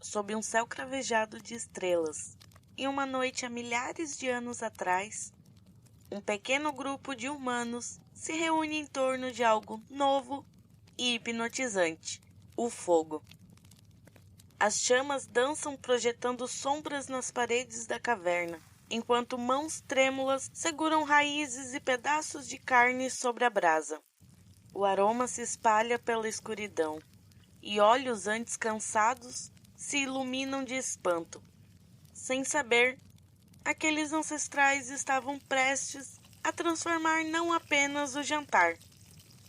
sob um céu cravejado de estrelas. Em uma noite há milhares de anos atrás, um pequeno grupo de humanos se reúne em torno de algo novo e hipnotizante: o fogo. As chamas dançam projetando sombras nas paredes da caverna, enquanto mãos trêmulas seguram raízes e pedaços de carne sobre a brasa. O aroma se espalha pela escuridão, e olhos antes cansados se iluminam de espanto. Sem saber, aqueles ancestrais estavam prestes a transformar não apenas o jantar,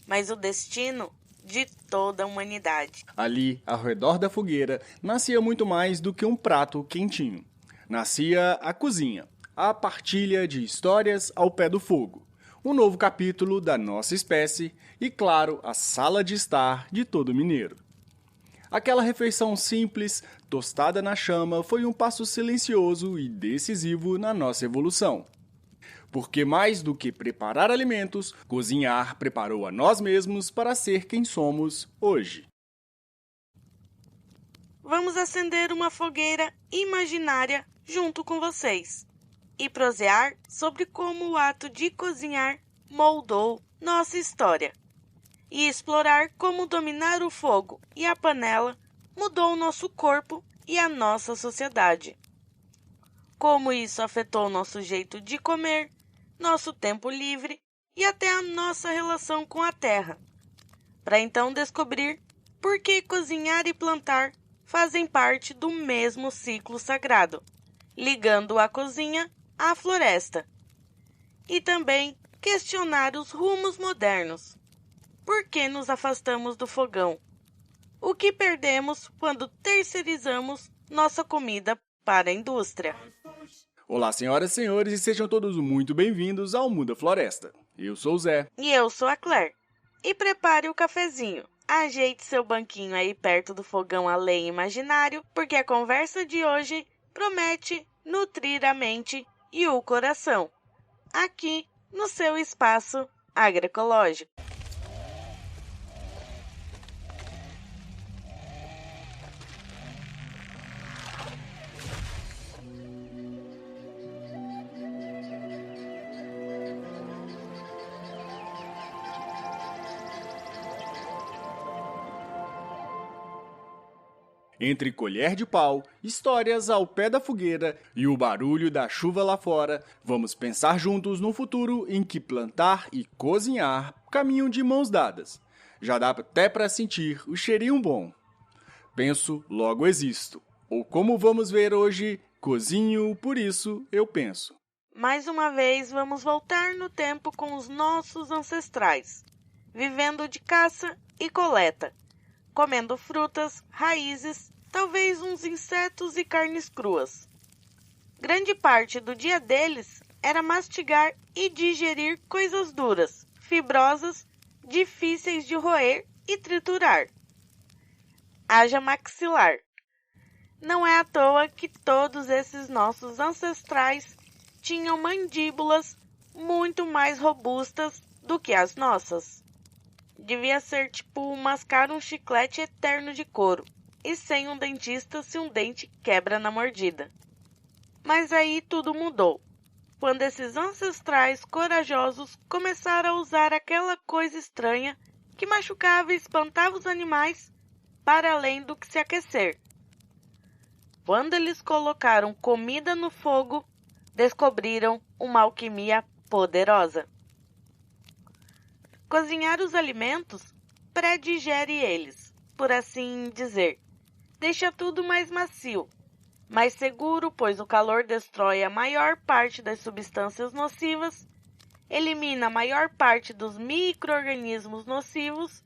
mas o destino de toda a humanidade. Ali, ao redor da fogueira, nascia muito mais do que um prato quentinho. Nascia a cozinha, a partilha de histórias ao pé do fogo, um novo capítulo da nossa espécie e, claro, a sala de estar de todo mineiro. Aquela refeição simples, tostada na chama, foi um passo silencioso e decisivo na nossa evolução. Porque mais do que preparar alimentos, cozinhar preparou a nós mesmos para ser quem somos hoje. Vamos acender uma fogueira imaginária junto com vocês e prosear sobre como o ato de cozinhar moldou nossa história, e explorar como dominar o fogo e a panela mudou o nosso corpo e a nossa sociedade. Como isso afetou nosso jeito de comer, nosso tempo livre e até a nossa relação com a terra, para então descobrir por que cozinhar e plantar fazem parte do mesmo ciclo sagrado, ligando a cozinha à floresta. E também questionar os rumos modernos. Por que nos afastamos do fogão? O que perdemos quando terceirizamos nossa comida para a indústria? Olá, senhoras e senhores, e sejam todos muito bem-vindos ao Muda Floresta. Eu sou o Zé. E eu sou a Claire. E prepare o cafezinho. Ajeite seu banquinho aí perto do fogão a lenha imaginário, porque a conversa de hoje promete nutrir a mente e o coração, aqui no seu espaço agroecológico. Entre colher de pau, histórias ao pé da fogueira e o barulho da chuva lá fora, vamos pensar juntos num futuro em que plantar e cozinhar caminham de mãos dadas. Já dá até para sentir o cheirinho bom. Penso, logo existo. Ou como vamos ver hoje, cozinho, por isso eu penso. Mais uma vez, vamos voltar no tempo com os nossos ancestrais, vivendo de caça e coleta, comendo frutas, raízes, talvez uns insetos e carnes cruas. Grande parte do dia deles era mastigar e digerir coisas duras, fibrosas, difíceis de roer e triturar. Haja maxilar. Não é à toa que todos esses nossos ancestrais tinham mandíbulas muito mais robustas do que as nossas. Devia ser tipo mascar um chiclete eterno de couro, e sem um dentista se um dente quebra na mordida. Mas aí tudo mudou, quando esses ancestrais corajosos começaram a usar aquela coisa estranha que machucava e espantava os animais para além do que se aquecer. Quando eles colocaram comida no fogo, descobriram uma alquimia poderosa. Cozinhar os alimentos pré-digere eles, por assim dizer. Deixa tudo mais macio, mais seguro, pois o calor destrói a maior parte das substâncias nocivas, elimina a maior parte dos micro-organismos nocivos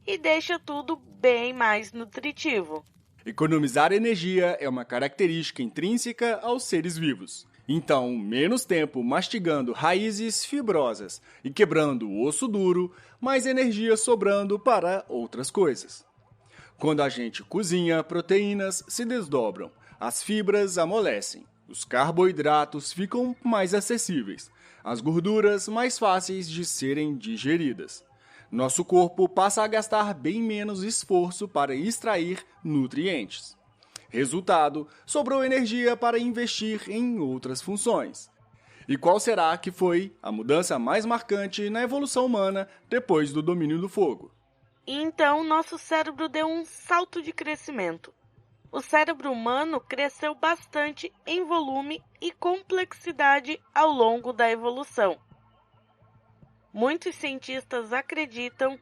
e deixa tudo bem mais nutritivo. Economizar energia é uma característica intrínseca aos seres vivos. Então, menos tempo mastigando raízes fibrosas e quebrando o osso duro, mais energia sobrando para outras coisas. Quando a gente cozinha, proteínas se desdobram, as fibras amolecem, os carboidratos ficam mais acessíveis, as gorduras mais fáceis de serem digeridas. Nosso corpo passa a gastar bem menos esforço para extrair nutrientes. Resultado, sobrou energia para investir em outras funções. E qual será que foi a mudança mais marcante na evolução humana depois do domínio do fogo? Então, nosso cérebro deu um salto de crescimento. O cérebro humano cresceu bastante em volume e complexidade ao longo da evolução. Muitos cientistas acreditam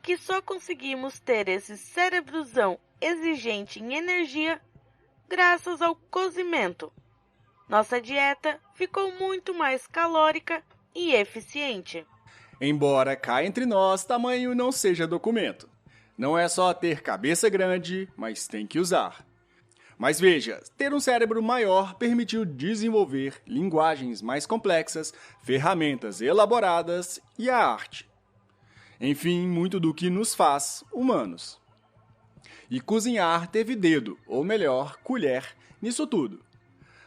que só conseguimos ter esse cérebrozão exigente em energia graças ao cozimento. Nossa dieta ficou muito mais calórica e eficiente. Embora cá entre nós tamanho não seja documento. Não é só ter cabeça grande, mas tem que usar. Mas veja, ter um cérebro maior permitiu desenvolver linguagens mais complexas, ferramentas elaboradas e a arte. Enfim, muito do que nos faz humanos. E cozinhar teve dedo, ou melhor, colher, nisso tudo.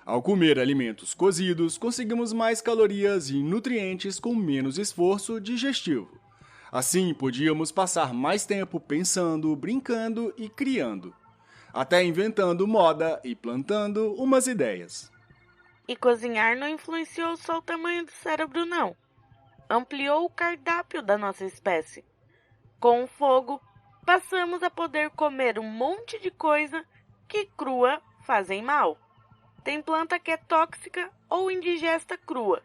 Ao comer alimentos cozidos, conseguimos mais calorias e nutrientes com menos esforço digestivo. Assim, podíamos passar mais tempo pensando, brincando e criando. Até inventando moda e plantando umas ideias. E cozinhar não influenciou só o tamanho do cérebro, não. Ampliou o cardápio da nossa espécie. Com o fogo, passamos a poder comer um monte de coisa que crua fazem mal. Tem planta que é tóxica ou indigesta crua,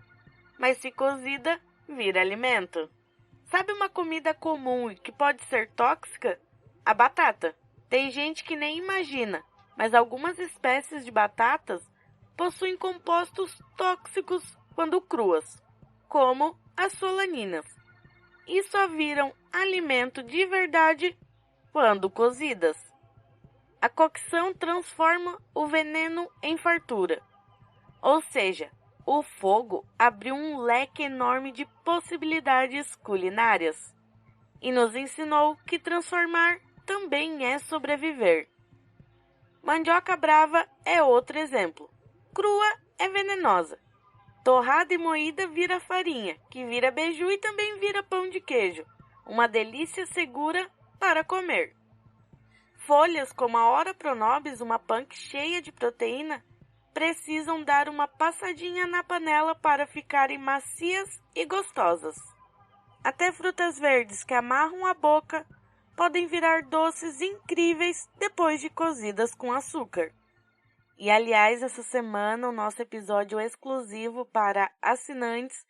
mas se cozida, vira alimento. Sabe uma comida comum e que pode ser tóxica? A batata. Tem gente que nem imagina, mas algumas espécies de batatas possuem compostos tóxicos quando cruas, como as solaninas, e só viram alimento de verdade quando cozidas. A cocção transforma o veneno em fartura, ou seja, o fogo abriu um leque enorme de possibilidades culinárias e nos ensinou que transformar também é sobreviver. Mandioca brava é outro exemplo. Crua é venenosa. Torrada e moída vira farinha, que vira beiju e também vira pão de queijo. Uma delícia segura para comer. Folhas como a Ora pronobis, uma punk cheia de proteína, precisam dar uma passadinha na panela para ficarem macias e gostosas. Até frutas verdes que amarram a boca podem virar doces incríveis depois de cozidas com açúcar. E, aliás, essa semana o nosso episódio exclusivo para assinantes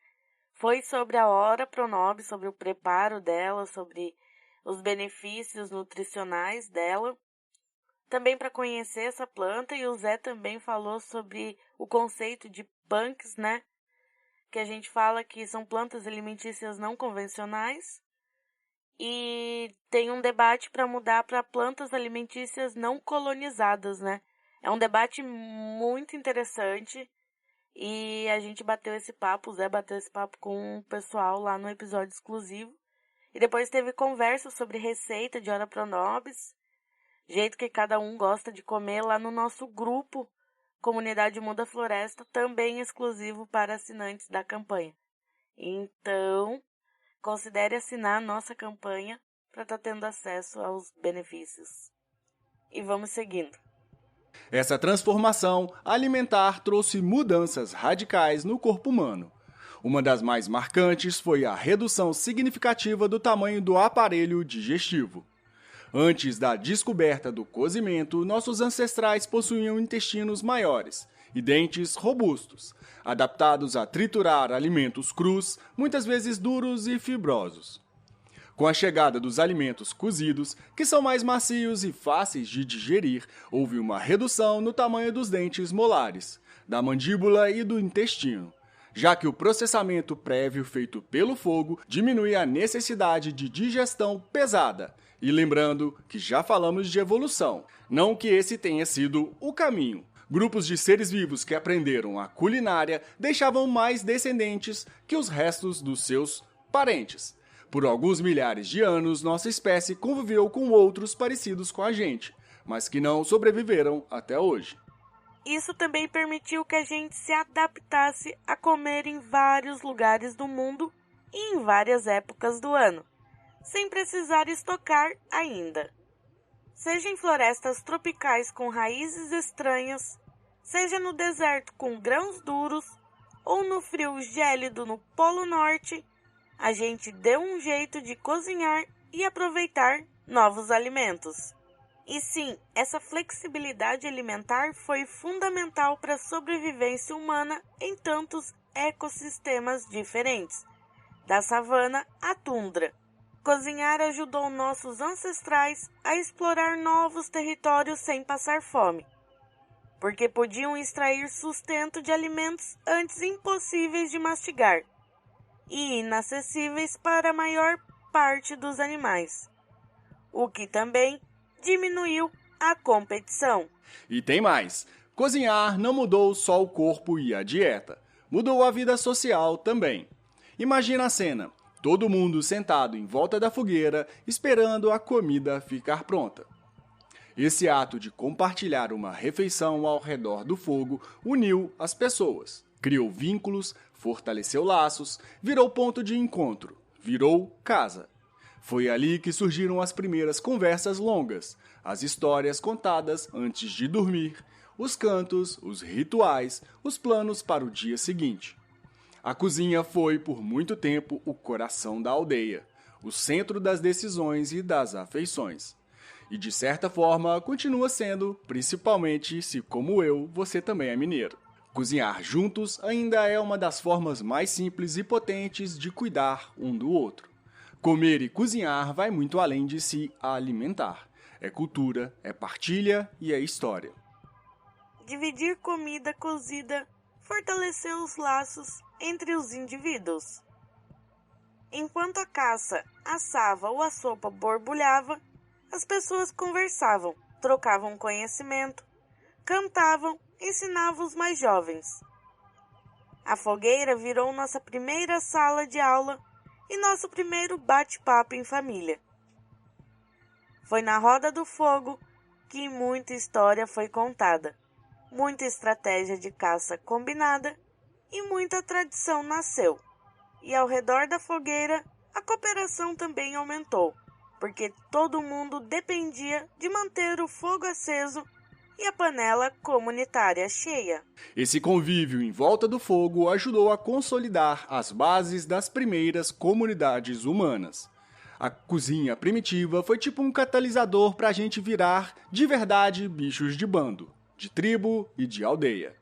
foi sobre a Ora pronobis, sobre o preparo dela, sobre os benefícios nutricionais dela. Também para conhecer essa planta, e o Zé também falou sobre o conceito de punks, né? Que a gente fala que são plantas alimentícias não convencionais. E tem um debate para mudar para plantas alimentícias não colonizadas, né? É um debate muito interessante e a gente bateu esse papo, o Zé bateu esse papo com o pessoal lá no episódio exclusivo. E depois teve conversa sobre receita de Ora pronobis, jeito que cada um gosta de comer lá no nosso grupo, Comunidade Muda Floresta, também exclusivo para assinantes da campanha. Então, considere assinar a nossa campanha para estar tendo acesso aos benefícios. E vamos seguindo. Essa transformação alimentar trouxe mudanças radicais no corpo humano. Uma das mais marcantes foi a redução significativa do tamanho do aparelho digestivo. Antes da descoberta do cozimento, nossos ancestrais possuíam intestinos maiores e dentes robustos, adaptados a triturar alimentos crus, muitas vezes duros e fibrosos. Com a chegada dos alimentos cozidos, que são mais macios e fáceis de digerir, houve uma redução no tamanho dos dentes molares, da mandíbula e do intestino, já que o processamento prévio feito pelo fogo diminui a necessidade de digestão pesada. E lembrando que já falamos de evolução, não que esse tenha sido o caminho. Grupos de seres vivos que aprenderam a culinária deixavam mais descendentes que os restos dos seus parentes. Por alguns milhares de anos, nossa espécie conviveu com outros parecidos com a gente, mas que não sobreviveram até hoje. Isso também permitiu que a gente se adaptasse a comer em vários lugares do mundo e em várias épocas do ano, sem precisar estocar ainda. Seja em florestas tropicais com raízes estranhas, seja no deserto com grãos duros, ou no frio gélido no Polo Norte, a gente deu um jeito de cozinhar e aproveitar novos alimentos. E sim, essa flexibilidade alimentar foi fundamental para a sobrevivência humana em tantos ecossistemas diferentes, da savana à tundra. Cozinhar ajudou nossos ancestrais a explorar novos territórios sem passar fome, porque podiam extrair sustento de alimentos antes impossíveis de mastigar e inacessíveis para a maior parte dos animais, o que também diminuiu a competição. E tem mais: cozinhar não mudou só o corpo e a dieta, mudou a vida social também. Imagina a cena: todo mundo sentado em volta da fogueira esperando a comida ficar pronta. Esse ato de compartilhar uma refeição ao redor do fogo uniu as pessoas, criou vínculos, fortaleceu laços, virou ponto de encontro, virou casa. Foi ali que surgiram as primeiras conversas longas, as histórias contadas antes de dormir, os cantos, os rituais, os planos para o dia seguinte. A cozinha foi, por muito tempo, o coração da aldeia, o centro das decisões e das afeições. E, de certa forma, continua sendo, principalmente se, como eu, você também é mineiro. Cozinhar juntos ainda é uma das formas mais simples e potentes de cuidar um do outro. Comer e cozinhar vai muito além de se alimentar. É cultura, é partilha e é história. Dividir comida cozida fortaleceu os laços entre os indivíduos. Enquanto a caça assava ou a sopa borbulhava, as pessoas conversavam, trocavam conhecimento, cantavam, ensinavam os mais jovens. A fogueira virou nossa primeira sala de aula e nosso primeiro bate-papo em família. Foi na roda do fogo que muita história foi contada, muita estratégia de caça combinada e muita tradição nasceu. E ao redor da fogueira, a cooperação também aumentou, porque todo mundo dependia de manter o fogo aceso e a panela comunitária cheia. Esse convívio em volta do fogo ajudou a consolidar as bases das primeiras comunidades humanas. A cozinha primitiva foi tipo um catalisador para a gente virar, de verdade, bichos de bando, de tribo e de aldeia.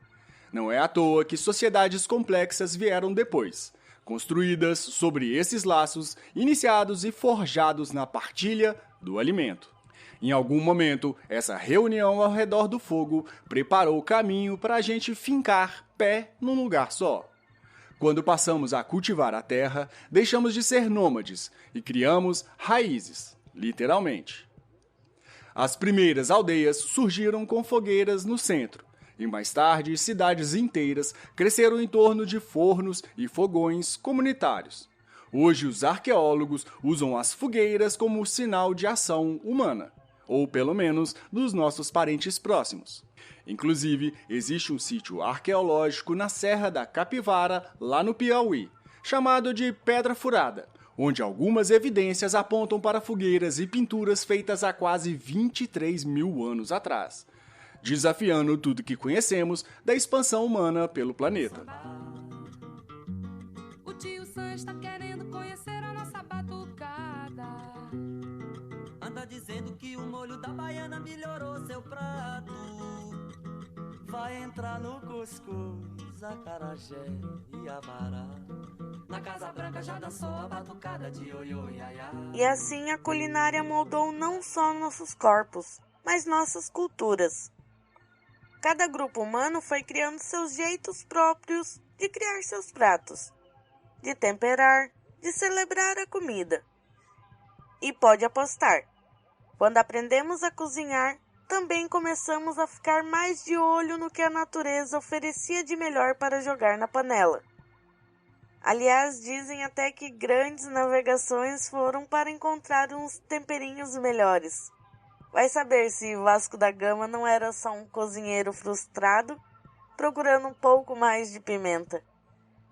Não é à toa que sociedades complexas vieram depois, construídas sobre esses laços iniciados e forjados na partilha do alimento. Em algum momento, essa reunião ao redor do fogo preparou o caminho para a gente fincar pé num lugar só. Quando passamos a cultivar a terra, deixamos de ser nômades e criamos raízes, literalmente. As primeiras aldeias surgiram com fogueiras no centro, e mais tarde cidades inteiras cresceram em torno de fornos e fogões comunitários. Hoje os arqueólogos usam as fogueiras como sinal de ação humana, ou pelo menos dos nossos parentes próximos. Inclusive, existe um sítio arqueológico na Serra da Capivara, lá no Piauí, chamado de Pedra Furada, onde algumas evidências apontam para fogueiras e pinturas feitas há quase 23 mil anos atrás, desafiando tudo que conhecemos da expansão humana pelo planeta. O tio Sam está querendo conhecer a nossa batucada. Anda dizendo que o molho da baiana melhorou seu prato. Vai entrar no cuscuz, acarajé e abará. Na Casa Branca já dançou a batucada de oiô e iaiá. E assim a culinária moldou não só nossos corpos, mas nossas culturas. Cada grupo humano foi criando seus jeitos próprios de criar seus pratos, de temperar, de celebrar a comida. E pode apostar, quando aprendemos a cozinhar, também começamos a ficar mais de olho no que a natureza oferecia de melhor para jogar na panela. Aliás, dizem até que grandes navegações foram para encontrar uns temperinhos melhores. Vai saber se Vasco da Gama não era só um cozinheiro frustrado, procurando um pouco mais de pimenta.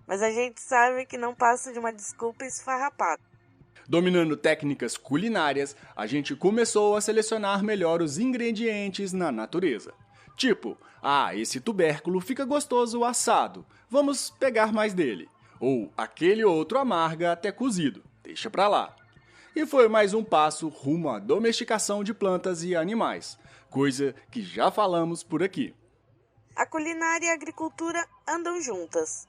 Mas a gente sabe que não passa de uma desculpa esfarrapada. Dominando técnicas culinárias, a gente começou a selecionar melhor os ingredientes na natureza. Tipo, esse tubérculo fica gostoso assado, vamos pegar mais dele. Ou aquele outro amarga até cozido, deixa pra lá. E foi mais um passo rumo à domesticação de plantas e animais, coisa que já falamos por aqui. A culinária e a agricultura andam juntas.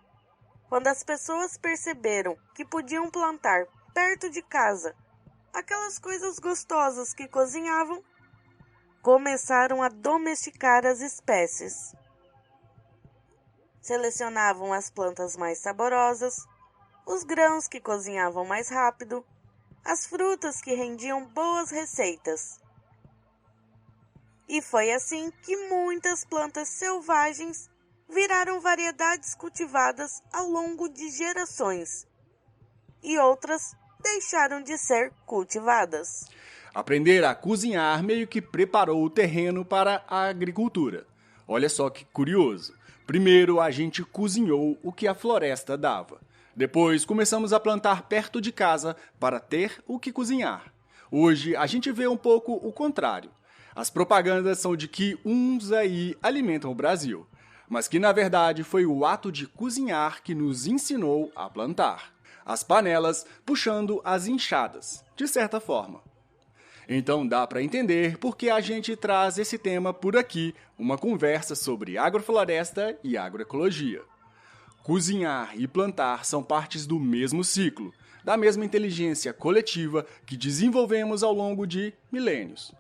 Quando as pessoas perceberam que podiam plantar perto de casa aquelas coisas gostosas que cozinhavam, começaram a domesticar as espécies. Selecionavam as plantas mais saborosas, os grãos que cozinhavam mais rápido, as frutas que rendiam boas receitas. E foi assim que muitas plantas selvagens viraram variedades cultivadas ao longo de gerações, e outras deixaram de ser cultivadas. Aprender a cozinhar meio que preparou o terreno para a agricultura. Olha só que curioso. Primeiro a gente cozinhou o que a floresta dava. Depois começamos a plantar perto de casa para ter o que cozinhar. Hoje a gente vê um pouco o contrário. As propagandas são de que uns aí alimentam o Brasil, mas que na verdade foi o ato de cozinhar que nos ensinou a plantar. As panelas puxando as enxadas, de certa forma. Então dá para entender por que a gente traz esse tema por aqui, uma conversa sobre agrofloresta e agroecologia. Cozinhar e plantar são partes do mesmo ciclo, da mesma inteligência coletiva que desenvolvemos ao longo de milênios.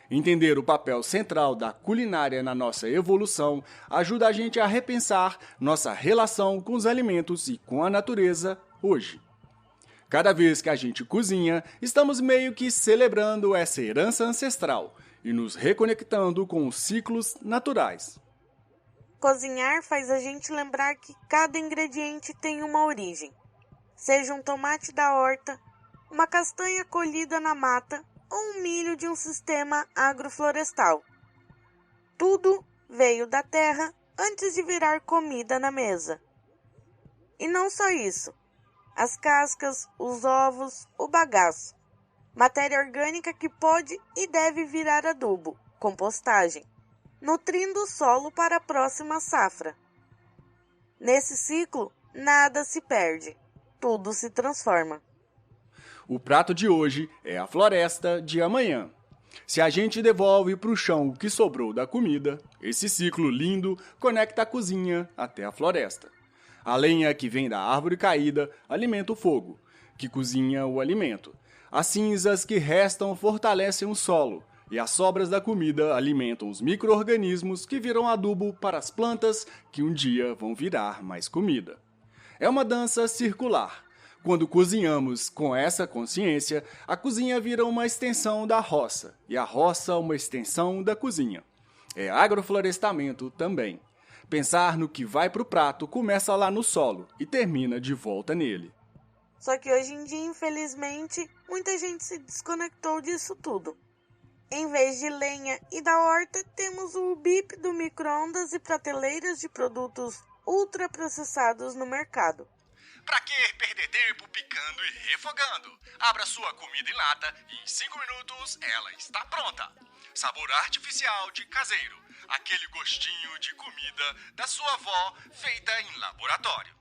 Entender o papel central da culinária na nossa evolução ajuda a gente a repensar nossa relação com os alimentos e com a natureza hoje. Cada vez que a gente cozinha, estamos meio que celebrando essa herança ancestral e nos reconectando com os ciclos naturais. Cozinhar faz a gente lembrar que cada ingrediente tem uma origem. Seja um tomate da horta, uma castanha colhida na mata ou um milho de um sistema agroflorestal. Tudo veio da terra antes de virar comida na mesa. E não só isso. As cascas, os ovos, o bagaço. Matéria orgânica que pode e deve virar adubo, compostagem, nutrindo o solo para a próxima safra. Nesse ciclo, nada se perde, tudo se transforma. O prato de hoje é a floresta de amanhã. Se a gente devolve para o chão o que sobrou da comida, esse ciclo lindo conecta a cozinha até a floresta. A lenha que vem da árvore caída alimenta o fogo, que cozinha o alimento. As cinzas que restam fortalecem o solo, e as sobras da comida alimentam os micro-organismos que viram adubo para as plantas que um dia vão virar mais comida. É uma dança circular. Quando cozinhamos com essa consciência, a cozinha vira uma extensão da roça, e a roça uma extensão da cozinha. É agroflorestamento também. Pensar no que vai para o prato começa lá no solo e termina de volta nele. Só que hoje em dia, infelizmente, muita gente se desconectou disso tudo. Em vez de lenha e da horta, temos o bip do micro-ondas e prateleiras de produtos ultraprocessados no mercado. Pra que perder tempo picando e refogando? Abra sua comida em lata e em 5 minutos ela está pronta. Sabor artificial de caseiro. Aquele gostinho de comida da sua avó feita em laboratório.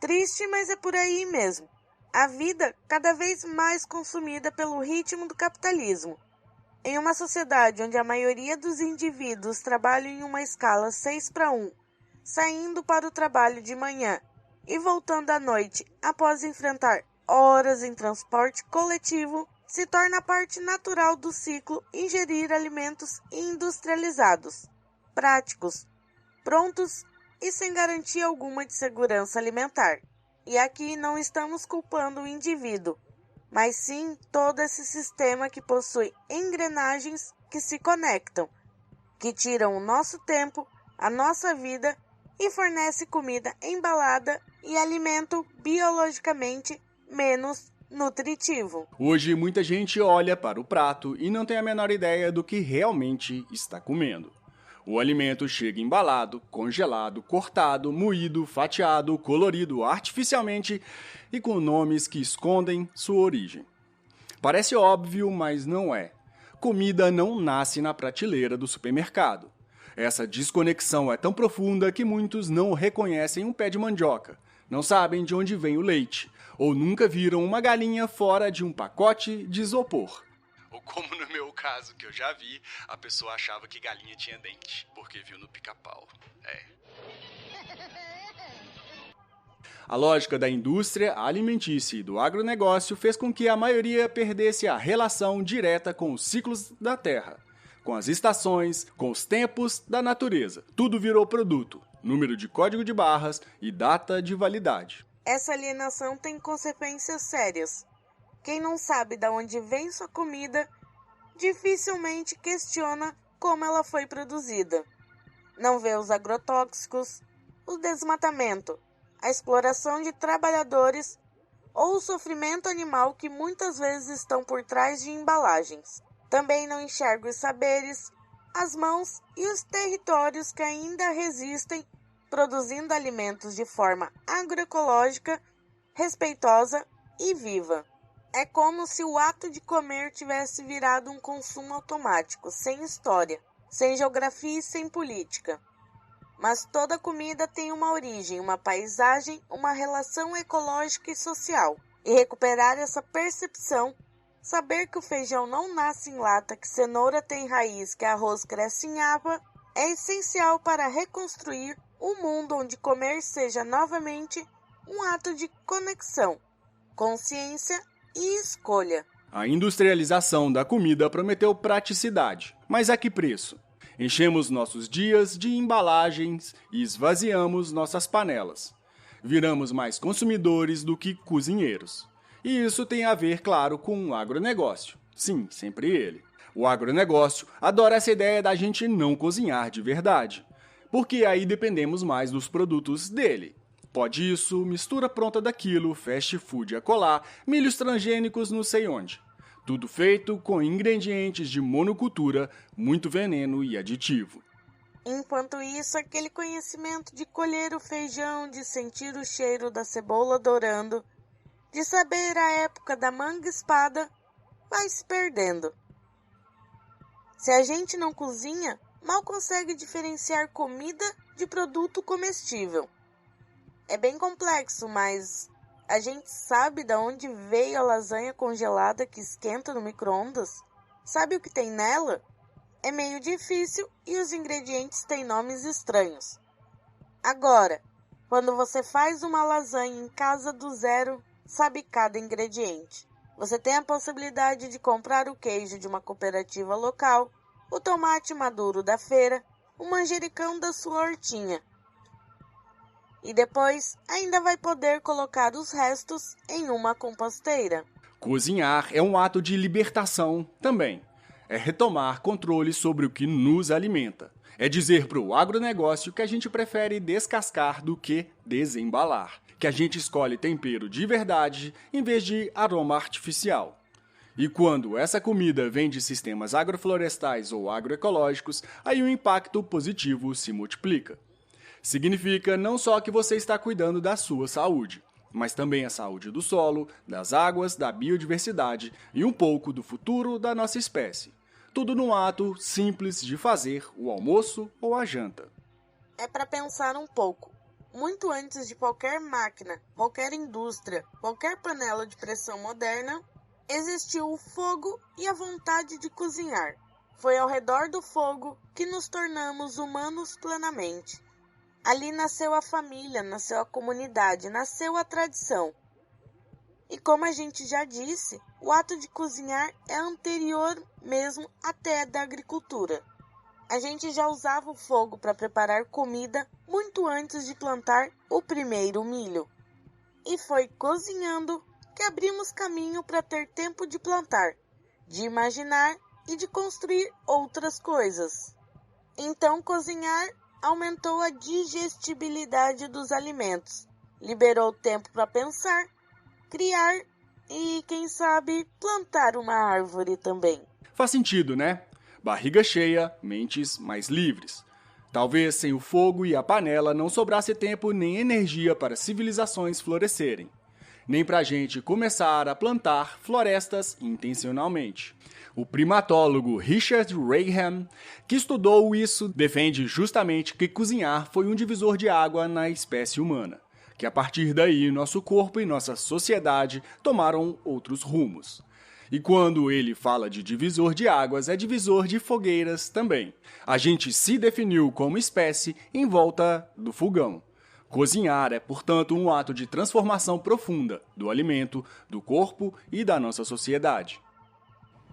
Triste, mas é por aí mesmo. A vida cada vez mais consumida pelo ritmo do capitalismo. Em uma sociedade onde a maioria dos indivíduos trabalham em uma escala 6:1, saindo para o trabalho de manhã e voltando à noite após enfrentar horas em transporte coletivo, se torna parte natural do ciclo ingerir alimentos industrializados, práticos, prontos e sem garantia alguma de segurança alimentar. E aqui não estamos culpando o indivíduo, mas sim todo esse sistema que possui engrenagens que se conectam, que tiram o nosso tempo, a nossa vida e fornece comida embalada e alimento biologicamente menos nutritivo. Hoje muita gente olha para o prato e não tem a menor ideia do que realmente está comendo. O alimento chega embalado, congelado, cortado, moído, fatiado, colorido artificialmente e com nomes que escondem sua origem. Parece óbvio, mas não é. Comida não nasce na prateleira do supermercado. Essa desconexão é tão profunda que muitos não reconhecem um pé de mandioca, não sabem de onde vem o leite, ou nunca viram uma galinha fora de um pacote de isopor. Ou como no meu caso, que eu já vi, a pessoa achava que galinha tinha dente, porque viu no pica-pau. A lógica da indústria alimentícia e do agronegócio fez com que a maioria perdesse a relação direta com os ciclos da terra, com as estações, com os tempos da natureza. Tudo virou produto, número de código de barras e data de validade. Essa alienação tem consequências sérias. Quem não sabe de onde vem sua comida, dificilmente questiona como ela foi produzida. Não vê os agrotóxicos, o desmatamento, a exploração de trabalhadores ou o sofrimento animal que muitas vezes estão por trás de embalagens. Também não enxerga os saberes, as mãos e os territórios que ainda resistem, produzindo alimentos de forma agroecológica, respeitosa e viva. É como se o ato de comer tivesse virado um consumo automático, sem história, sem geografia e sem política. Mas toda comida tem uma origem, uma paisagem, uma relação ecológica e social. E recuperar essa percepção, saber que o feijão não nasce em lata, que cenoura tem raiz, que arroz cresce em água, é essencial para reconstruir um mundo onde comer seja novamente um ato de conexão, consciência e escolha. A industrialização da comida prometeu praticidade, mas a que preço? Enchemos nossos dias de embalagens e esvaziamos nossas panelas. Viramos mais consumidores do que cozinheiros. E isso tem a ver, claro, com o agronegócio. Sim, sempre ele. O agronegócio adora essa ideia da gente não cozinhar de verdade, porque aí dependemos mais dos produtos dele. Pode isso, mistura pronta daquilo, fast food acolá, milhos transgênicos não sei onde. Tudo feito com ingredientes de monocultura, muito veneno e aditivo. Enquanto isso, aquele conhecimento de colher o feijão, de sentir o cheiro da cebola dourando, de saber a época da manga-espada, vai se perdendo. Se a gente não cozinha, mal consegue diferenciar comida de produto comestível. É bem complexo, mas a gente sabe de onde veio a lasanha congelada que esquenta no micro-ondas? Sabe o que tem nela? É meio difícil e os ingredientes têm nomes estranhos. Agora, quando você faz uma lasanha em casa do zero, sabe cada ingrediente. Você tem a possibilidade de comprar o queijo de uma cooperativa local, o tomate maduro da feira, o manjericão da sua hortinha. E depois ainda vai poder colocar os restos em uma composteira. Cozinhar é um ato de libertação também. É retomar controle sobre o que nos alimenta. É dizer para o agronegócio que a gente prefere descascar do que desembalar. Que a gente escolhe tempero de verdade em vez de aroma artificial. E quando essa comida vem de sistemas agroflorestais ou agroecológicos, aí o impacto positivo se multiplica. Significa não só que você está cuidando da sua saúde, mas também a saúde do solo, das águas, da biodiversidade e um pouco do futuro da nossa espécie. Tudo num ato simples de fazer o almoço ou a janta. É para pensar um pouco. Muito antes de qualquer máquina, qualquer indústria, qualquer panela de pressão moderna, existiu o fogo e a vontade de cozinhar. Foi ao redor do fogo que nos tornamos humanos plenamente. Ali nasceu a família, nasceu a comunidade, nasceu a tradição. E como a gente já disse, o ato de cozinhar é anterior mesmo até da agricultura. A gente já usava o fogo para preparar comida muito antes de plantar o primeiro milho. E foi cozinhando que abrimos caminho para ter tempo de plantar, de imaginar e de construir outras coisas. Então, cozinhar aumentou a digestibilidade dos alimentos, liberou tempo para pensar, criar e, quem sabe, plantar uma árvore também. Faz sentido, né? Barriga cheia, mentes mais livres. Talvez sem o fogo e a panela não sobrasse tempo nem energia para civilizações florescerem, nem para a gente começar a plantar florestas intencionalmente. O primatólogo Richard Wrangham, que estudou isso, defende justamente que cozinhar foi um divisor de água na espécie humana, que a partir daí nosso corpo e nossa sociedade tomaram outros rumos. E quando ele fala de divisor de águas, é divisor de fogueiras também. A gente se definiu como espécie em volta do fogão. Cozinhar é, portanto, um ato de transformação profunda do alimento, do corpo e da nossa sociedade.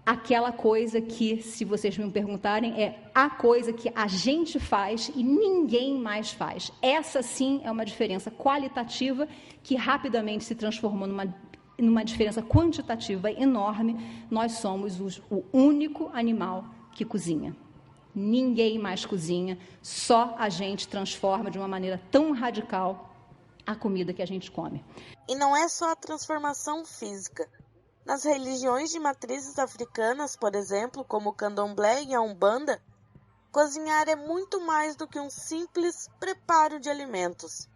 Aquela coisa que, se vocês me perguntarem, é a coisa que a gente faz e ninguém mais faz. Essa sim é uma diferença qualitativa que rapidamente se transformou numa diferença quantitativa enorme. Nós somos o único animal que cozinha. Ninguém mais cozinha, só a gente transforma de uma maneira tão radical a comida que a gente come. E não é só a transformação física. Nas religiões de matrizes africanas, por exemplo, como o candomblé e a umbanda, cozinhar é muito mais do que um simples preparo de alimentos.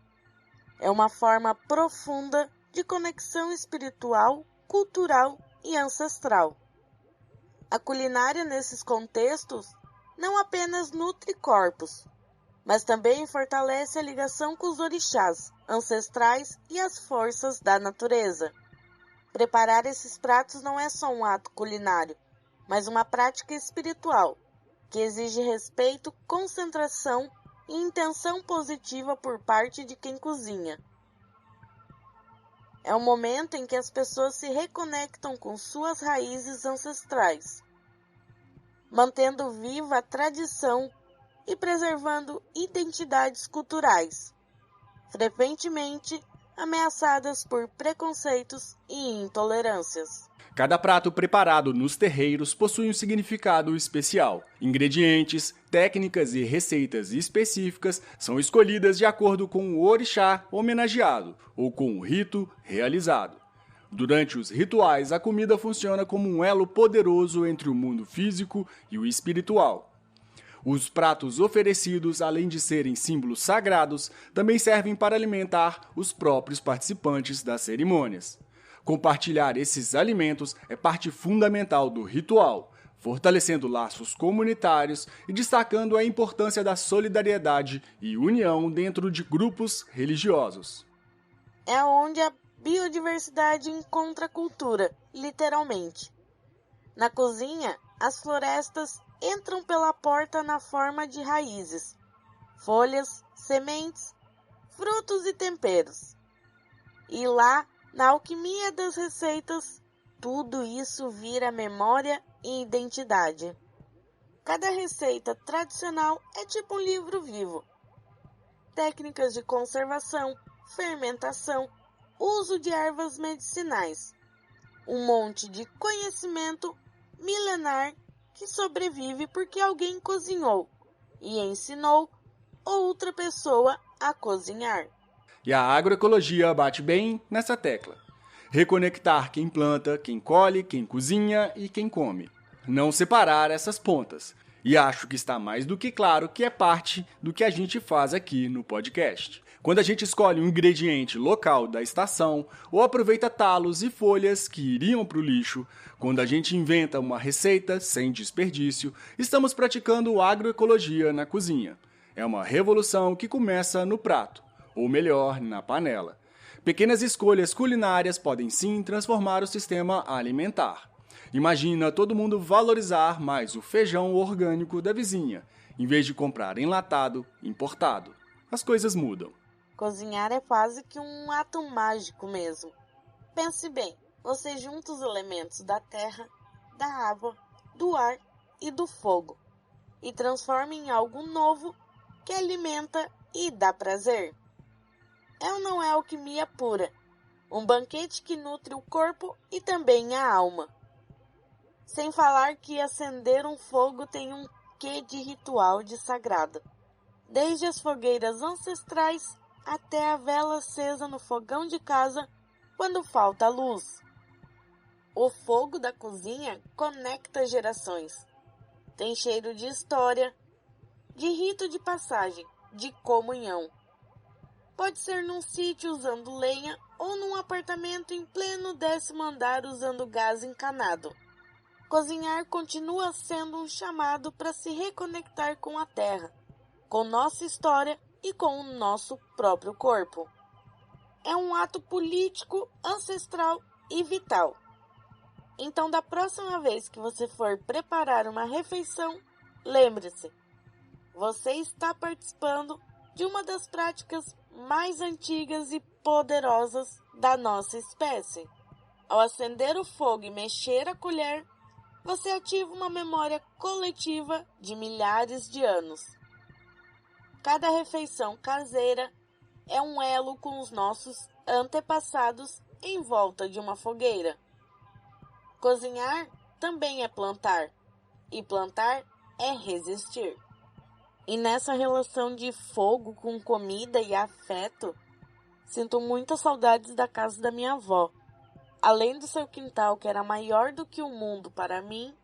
É uma forma profunda de conexão espiritual, cultural e ancestral. A culinária nesses contextos não apenas nutre corpos, mas também fortalece a ligação com os orixás, ancestrais e as forças da natureza. Preparar esses pratos não é só um ato culinário, mas uma prática espiritual, que exige respeito, concentração e intenção positiva por parte de quem cozinha. É um momento em que as pessoas se reconectam com suas raízes ancestrais, mantendo viva a tradição e preservando identidades culturais, frequentemente ameaçadas por preconceitos e intolerâncias. Cada prato preparado nos terreiros possui um significado especial. Ingredientes, técnicas e receitas específicas são escolhidas de acordo com o orixá homenageado ou com o rito realizado. Durante os rituais, a comida funciona como um elo poderoso entre o mundo físico e o espiritual. Os pratos oferecidos, além de serem símbolos sagrados, também servem para alimentar os próprios participantes das cerimônias. Compartilhar esses alimentos é parte fundamental do ritual, fortalecendo laços comunitários e destacando a importância da solidariedade e união dentro de grupos religiosos. É onde a biodiversidade encontra cultura, literalmente. Na cozinha, as florestas entram pela porta na forma de raízes, folhas, sementes, frutos e temperos. E lá, na alquimia das receitas, tudo isso vira memória e identidade. Cada receita tradicional é tipo um livro vivo. Técnicas de conservação, fermentação, uso de ervas medicinais. Um monte de conhecimento milenar que sobrevive porque alguém cozinhou e ensinou outra pessoa a cozinhar. E a agroecologia bate bem nessa tecla. Reconectar quem planta, quem colhe, quem cozinha e quem come. Não separar essas pontas. E acho que está mais do que claro que é parte do que a gente faz aqui no podcast. Quando a gente escolhe um ingrediente local da estação ou aproveita talos e folhas que iriam para o lixo, quando a gente inventa uma receita sem desperdício, estamos praticando agroecologia na cozinha. É uma revolução que começa no prato, ou melhor, na panela. Pequenas escolhas culinárias podem sim transformar o sistema alimentar. Imagina todo mundo valorizar mais o feijão orgânico da vizinha, em vez de comprar enlatado, importado. As coisas mudam. Cozinhar é quase que um ato mágico mesmo. Pense bem, você junta os elementos da terra, da água, do ar e do fogo e transforma em algo novo que alimenta e dá prazer. É ou não é alquimia pura? Um banquete que nutre o corpo e também a alma. Sem falar que acender um fogo tem um quê de ritual de sagrado. Desde as fogueiras ancestrais até a vela acesa no fogão de casa quando falta luz. O fogo da cozinha conecta gerações. Tem cheiro de história, de rito de passagem, de comunhão. Pode ser num sítio usando lenha ou num apartamento em pleno 10º andar usando gás encanado. Cozinhar continua sendo um chamado para se reconectar com a terra, com nossa história e com o nosso próprio corpo. É um ato político, ancestral e vital. Então, da próxima vez que você for preparar uma refeição, lembre-se, você está participando de uma das práticas mais antigas e poderosas da nossa espécie. Ao acender o fogo e mexer a colher, você ativa uma memória coletiva de milhares de anos. Cada refeição caseira é um elo com os nossos antepassados em volta de uma fogueira. Cozinhar também é plantar, e plantar é resistir. E nessa relação de fogo com comida e afeto, sinto muitas saudades da casa da minha avó. Além do seu quintal, que era maior do que o mundo para mim,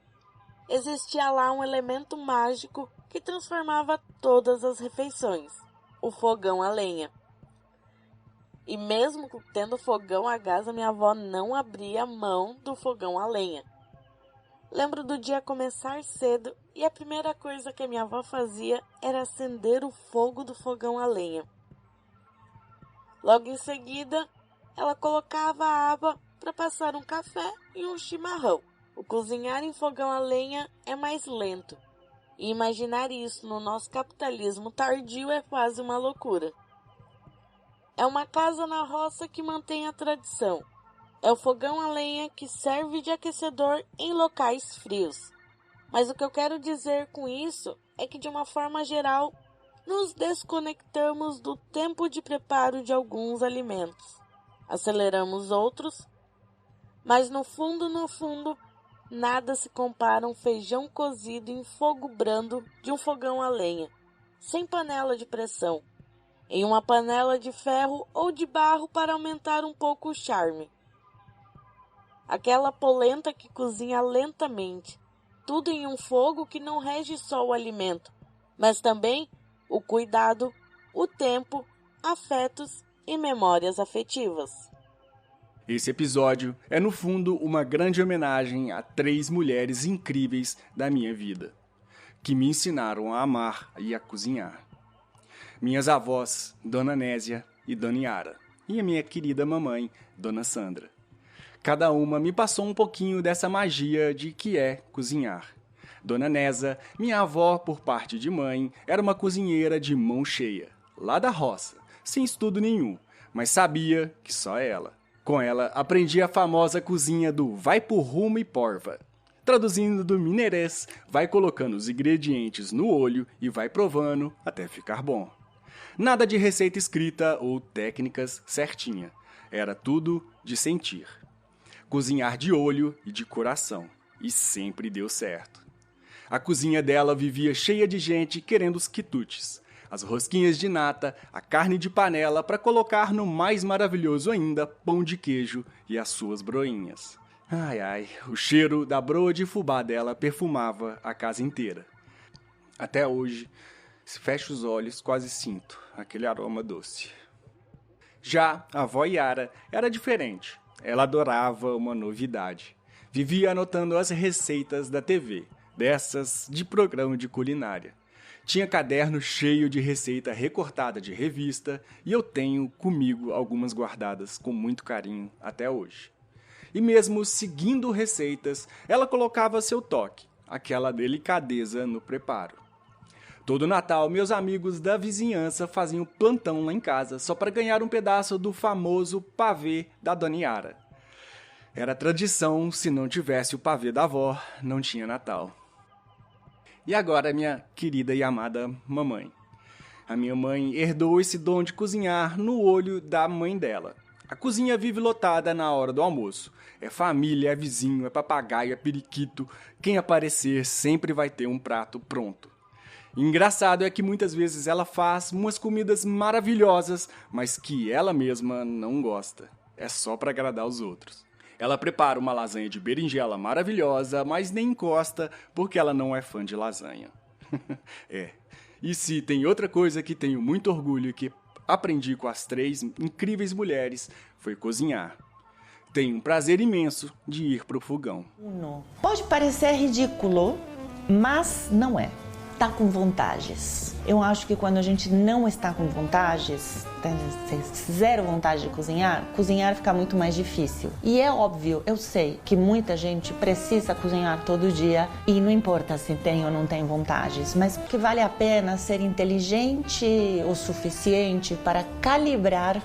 existia lá um elemento mágico que transformava todas as refeições, o fogão a lenha. E mesmo tendo fogão a gás, a minha avó não abria mão do fogão a lenha. Lembro do dia começar cedo e a primeira coisa que a minha avó fazia era acender o fogo do fogão a lenha. Logo em seguida, ela colocava a aba para passar um café e um chimarrão. O cozinhar em fogão a lenha é mais lento, e imaginar isso no nosso capitalismo tardio é quase uma loucura. É uma casa na roça que mantém a tradição. É o fogão a lenha que serve de aquecedor em locais frios. Mas o que eu quero dizer com isso é que, de uma forma geral, nos desconectamos do tempo de preparo de alguns alimentos. Aceleramos outros, mas no fundo, nada se compara a um feijão cozido em fogo brando de um fogão a lenha, sem panela de pressão, em uma panela de ferro ou de barro para aumentar um pouco o charme. Aquela polenta que cozinha lentamente, tudo em um fogo que não rege só o alimento, mas também o cuidado, o tempo, afetos e memórias afetivas. Esse episódio é, no fundo, uma grande homenagem a 3 mulheres incríveis da minha vida, que me ensinaram a amar e a cozinhar. Minhas avós, Dona Nésia e Dona Yara, e a minha querida mamãe, Dona Sandra. Cada uma me passou um pouquinho dessa magia de que é cozinhar. Dona Nésia, minha avó por parte de mãe, era uma cozinheira de mão cheia, lá da roça, sem estudo nenhum, mas sabia que só ela. Com ela, aprendi a famosa cozinha do vai por rumo e porva. Traduzindo do mineirês, vai colocando os ingredientes no olho e vai provando até ficar bom. Nada de receita escrita ou técnicas certinha. Era tudo de sentir. Cozinhar de olho e de coração. E sempre deu certo. A cozinha dela vivia cheia de gente querendo os quitutes. As rosquinhas de nata, a carne de panela para colocar no mais maravilhoso ainda, pão de queijo e as suas broinhas. Ai, ai, o cheiro da broa de fubá dela perfumava a casa inteira. Até hoje, se fecho os olhos, quase sinto aquele aroma doce. Já a avó Yara era diferente. Ela adorava uma novidade. Vivia anotando as receitas da TV, dessas de programa de culinária. Tinha caderno cheio de receita recortada de revista e eu tenho comigo algumas guardadas com muito carinho até hoje. E mesmo seguindo receitas, ela colocava seu toque, aquela delicadeza no preparo. Todo Natal, meus amigos da vizinhança faziam plantão lá em casa só para ganhar um pedaço do famoso pavê da Dona Yara. Era tradição, se não tivesse o pavê da avó, não tinha Natal. E agora, minha querida e amada mamãe. A minha mãe herdou esse dom de cozinhar no olho da mãe dela. A cozinha vive lotada na hora do almoço. É família, é vizinho, é papagaio, é periquito. Quem aparecer sempre vai ter um prato pronto. E engraçado é que muitas vezes ela faz umas comidas maravilhosas, mas que ela mesma não gosta. É só para agradar os outros. Ela prepara uma lasanha de berinjela maravilhosa, mas nem encosta porque ela não é fã de lasanha. E se tem outra coisa que tenho muito orgulho e que aprendi com as 3 incríveis mulheres, foi cozinhar. Tenho um prazer imenso de ir pro fogão. Pode parecer ridículo, mas não é. Tá com vantagens. Eu acho que quando a gente não está com vantagens, tem zero vontade de cozinhar, cozinhar fica muito mais difícil. E é óbvio, eu sei que muita gente precisa cozinhar todo dia e não importa se tem ou não tem vantagens, mas que vale a pena ser inteligente o suficiente para calibrar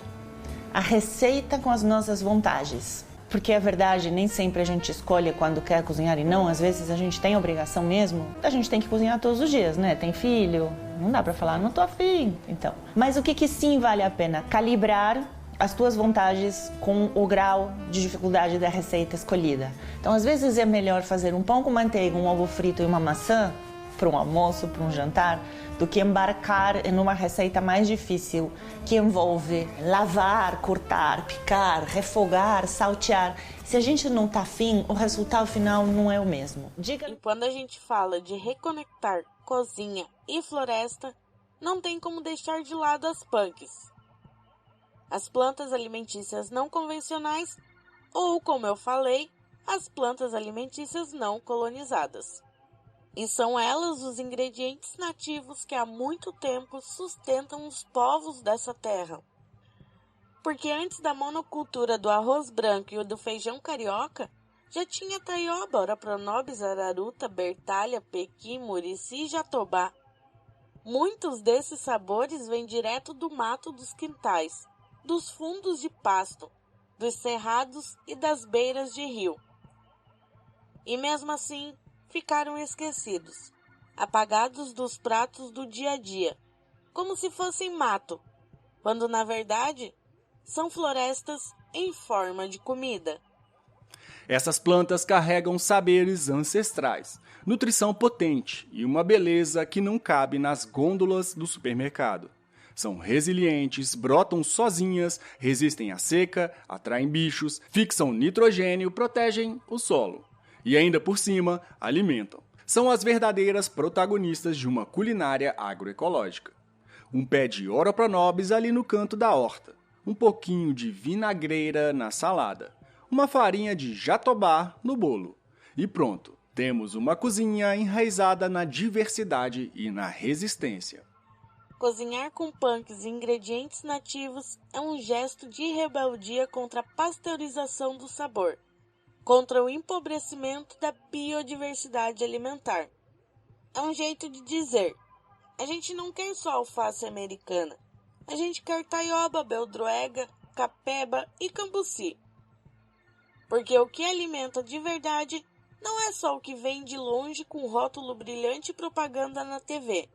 a receita com as nossas vantagens. Porque a verdade, nem sempre a gente escolhe quando quer cozinhar e não, às vezes a gente tem a obrigação mesmo, a gente tem que cozinhar todos os dias, né? Tem filho, não dá pra falar, não tô afim, então. Mas o que sim vale a pena? Calibrar as tuas vantagens com o grau de dificuldade da receita escolhida. Então, às vezes é melhor fazer um pão com manteiga, um ovo frito e uma maçã para um almoço, para um jantar, do que embarcar em uma receita mais difícil, que envolve lavar, cortar, picar, refogar, saltear. Se a gente não tá afim, o resultado final não é o mesmo. E quando a gente fala de reconectar cozinha e floresta, não tem como deixar de lado as punks. As plantas alimentícias não convencionais, ou, como eu falei, as plantas alimentícias não colonizadas. E são elas os ingredientes nativos que há muito tempo sustentam os povos dessa terra. Porque antes da monocultura do arroz branco e do feijão carioca, já tinha taioba, Orapronobis, araruta, bertalha, pequi, murici e jatobá. Muitos desses sabores vêm direto do mato dos quintais, dos fundos de pasto, dos cerrados e das beiras de rio. E mesmo assim, ficaram esquecidos, apagados dos pratos do dia a dia, como se fossem mato, quando na verdade são florestas em forma de comida. Essas plantas carregam saberes ancestrais, nutrição potente e uma beleza que não cabe nas gôndolas do supermercado. São resilientes, brotam sozinhas, resistem à seca, atraem bichos, fixam nitrogênio, protegem o solo. E ainda por cima, alimentam. São as verdadeiras protagonistas de uma culinária agroecológica. Um pé de Orapronobis ali no canto da horta. Um pouquinho de vinagreira na salada. Uma farinha de jatobá no bolo. E pronto, temos uma cozinha enraizada na diversidade e na resistência. Cozinhar com punks e ingredientes nativos é um gesto de rebeldia contra a pasteurização do sabor, contra o empobrecimento da biodiversidade alimentar. É um jeito de dizer, a gente não quer só alface americana, a gente quer taioba, beldroega, capeba e cambuci. Porque o que alimenta de verdade não é só o que vem de longe com rótulo brilhante e propaganda na TV.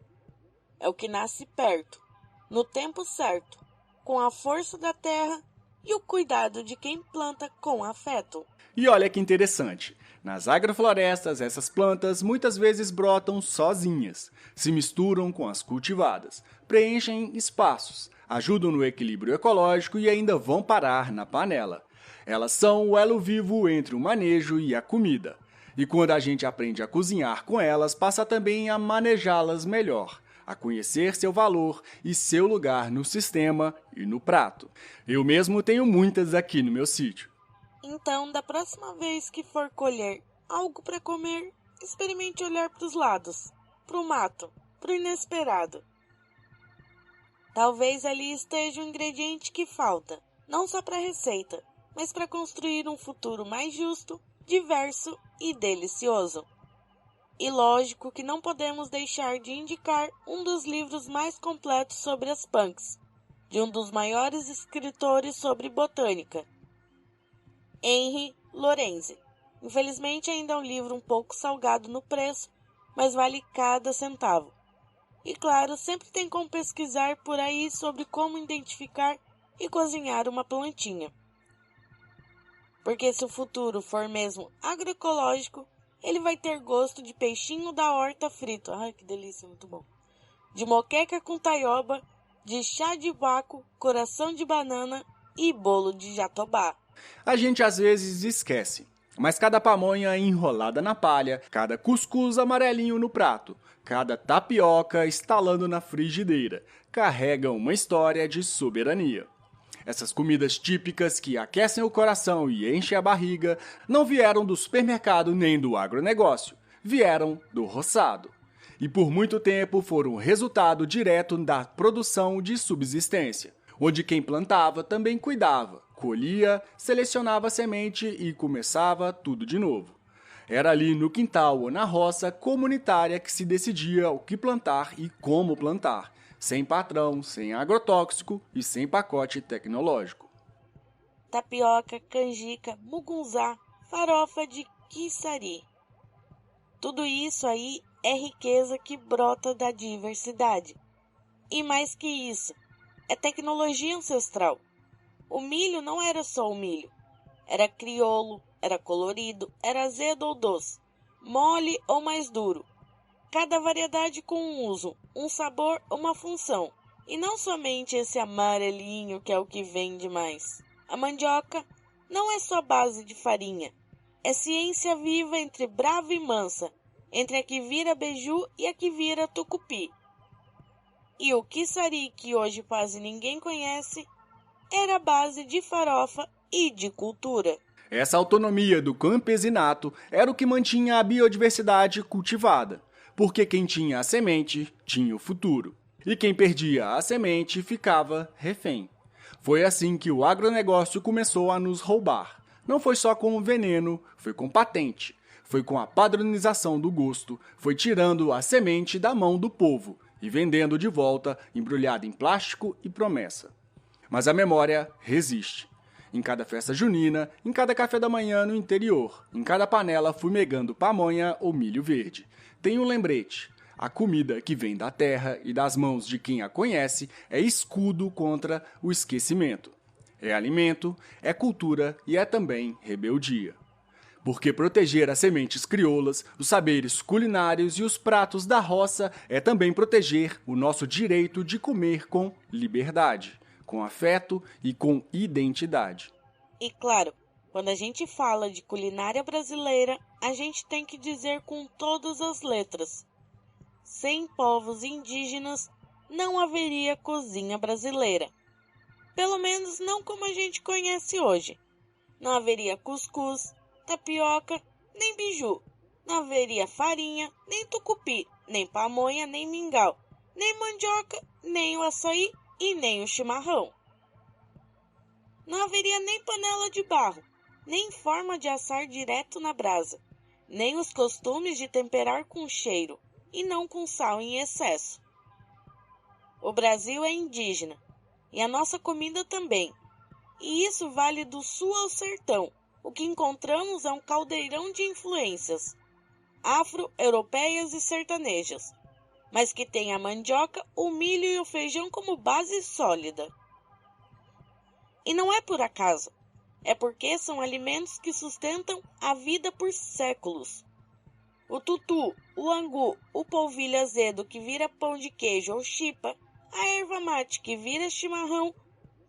É o que nasce perto, no tempo certo, com a força da terra e o cuidado de quem planta com afeto. E olha que interessante, nas agroflorestas essas plantas muitas vezes brotam sozinhas, se misturam com as cultivadas, preenchem espaços, ajudam no equilíbrio ecológico e ainda vão parar na panela. Elas são o elo vivo entre o manejo e a comida. E quando a gente aprende a cozinhar com elas, passa também a manejá-las melhor, a conhecer seu valor e seu lugar no sistema e no prato. Eu mesmo tenho muitas aqui no meu sítio. Então, da próxima vez que for colher algo para comer, experimente olhar para os lados, para o mato, para o inesperado. Talvez ali esteja o ingrediente que falta, não só para a receita, mas para construir um futuro mais justo, diverso e delicioso. E lógico que não podemos deixar de indicar um dos livros mais completos sobre as punks, de um dos maiores escritores sobre botânica, Henri Lorenzi. Infelizmente ainda é um livro um pouco salgado no preço, mas vale cada centavo. E claro, sempre tem como pesquisar por aí sobre como identificar e cozinhar uma plantinha. Porque se o futuro for mesmo agroecológico, ele vai ter gosto de peixinho da horta frito. Ai, que delícia, muito bom. De moqueca com taioba, de chá de guaco, coração de banana e bolo de jatobá. A gente às vezes esquece. Mas cada pamonha enrolada na palha, cada cuscuz amarelinho no prato, cada tapioca estalando na frigideira, carregam uma história de soberania. Essas comidas típicas que aquecem o coração e enchem a barriga não vieram do supermercado nem do agronegócio, vieram do roçado. E por muito tempo foram resultado direto da produção de subsistência, onde quem plantava também cuidava, colhia, selecionava a semente e começava tudo de novo. Era ali no quintal ou na roça comunitária que se decidia o que plantar e como plantar, sem patrão, sem agrotóxico e sem pacote tecnológico. Tapioca, canjica, mugunzá, farofa de quiçari. Tudo isso aí é riqueza que brota da diversidade. E mais que isso, é tecnologia ancestral. O milho não era só o milho. Era crioulo, era colorido, era azedo ou doce, mole ou mais duro. Cada variedade com um uso, um sabor, uma função. E não somente esse amarelinho que é o que vende mais. A mandioca não é só base de farinha. É ciência viva entre brava e mansa, entre a que vira beiju e a que vira tucupi. E o quiçari, que hoje quase ninguém conhece, era base de farofa e de cultura. Essa autonomia do campesinato era o que mantinha a biodiversidade cultivada, porque quem tinha a semente tinha o futuro, e quem perdia a semente ficava refém. Foi assim que o agronegócio começou a nos roubar. Não foi só com o veneno, foi com patente, foi com a padronização do gosto, foi tirando a semente da mão do povo e vendendo de volta embrulhada em plástico e promessa. Mas a memória resiste. Em cada festa junina, em cada café da manhã no interior, em cada panela fumegando pamonha ou milho verde. Tem um lembrete. A comida que vem da terra e das mãos de quem a conhece é escudo contra o esquecimento. É alimento, é cultura e é também rebeldia. Porque proteger as sementes crioulas, os saberes culinários e os pratos da roça é também proteger o nosso direito de comer com liberdade, com afeto e com identidade. E claro, quando a gente fala de culinária brasileira, a gente tem que dizer com todas as letras: sem povos indígenas não haveria cozinha brasileira. Pelo menos não como a gente conhece hoje. Não haveria cuscuz, tapioca, nem biju. Não haveria farinha, nem tucupi, nem pamonha, nem mingau, nem mandioca, nem o açaí e nem o chimarrão. Não haveria nem panela de barro, nem forma de assar direto na brasa, nem os costumes de temperar com cheiro e não com sal em excesso. O Brasil é indígena, e a nossa comida também. E isso vale do sul ao sertão. O que encontramos é um caldeirão de influências afro-europeias e sertanejas, mas que tem a mandioca, o milho e o feijão como base sólida. E não é por acaso, é porque são alimentos que sustentam a vida por séculos. O tutu, o angu, o polvilho azedo que vira pão de queijo ou chipa, a erva mate que vira chimarrão,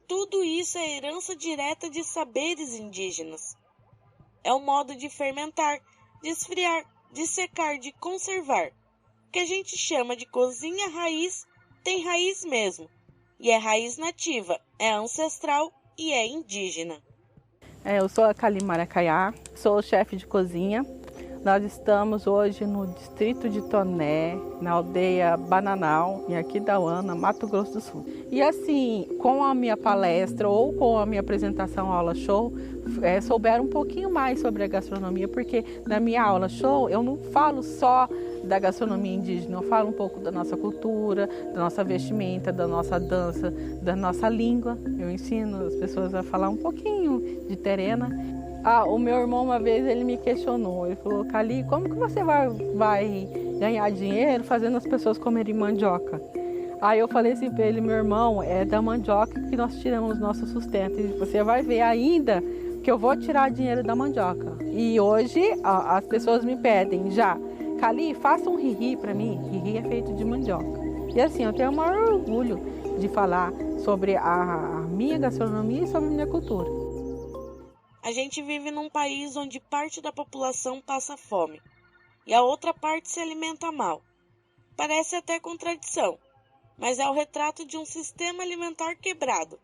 tudo isso é herança direta de saberes indígenas. É o modo de fermentar, de esfriar, de secar, de conservar. O que a gente chama de cozinha raiz tem raiz mesmo. E é raiz nativa, é ancestral e é indígena. Eu sou a Kali Maracaiá, sou chefe de cozinha. Nós estamos hoje no distrito de Toné, na aldeia Bananal, em Aquidauana, Mato Grosso do Sul. E assim, com a minha palestra ou com a minha apresentação aula show, souberam um pouquinho mais sobre a gastronomia, porque na minha aula show eu não falo só da gastronomia indígena, eu falo um pouco da nossa cultura, da nossa vestimenta, da nossa dança, da nossa língua. Eu ensino as pessoas a falar um pouquinho de terena. O meu irmão uma vez ele me questionou, ele falou: Kali, como que você vai ganhar dinheiro fazendo as pessoas comerem mandioca? Aí eu falei assim para ele: meu irmão, é da mandioca que nós tiramos o nosso sustento, e você vai ver ainda que eu vou tirar dinheiro da mandioca. E hoje as pessoas me pedem já: Kali, faça um ri-ri para mim. Ri-ri é feito de mandioca. E assim, eu tenho o maior orgulho de falar sobre a minha gastronomia e sobre a minha cultura. A gente vive num país onde parte da população passa fome e a outra parte se alimenta mal. Parece até contradição, mas é o retrato de um sistema alimentar quebrado.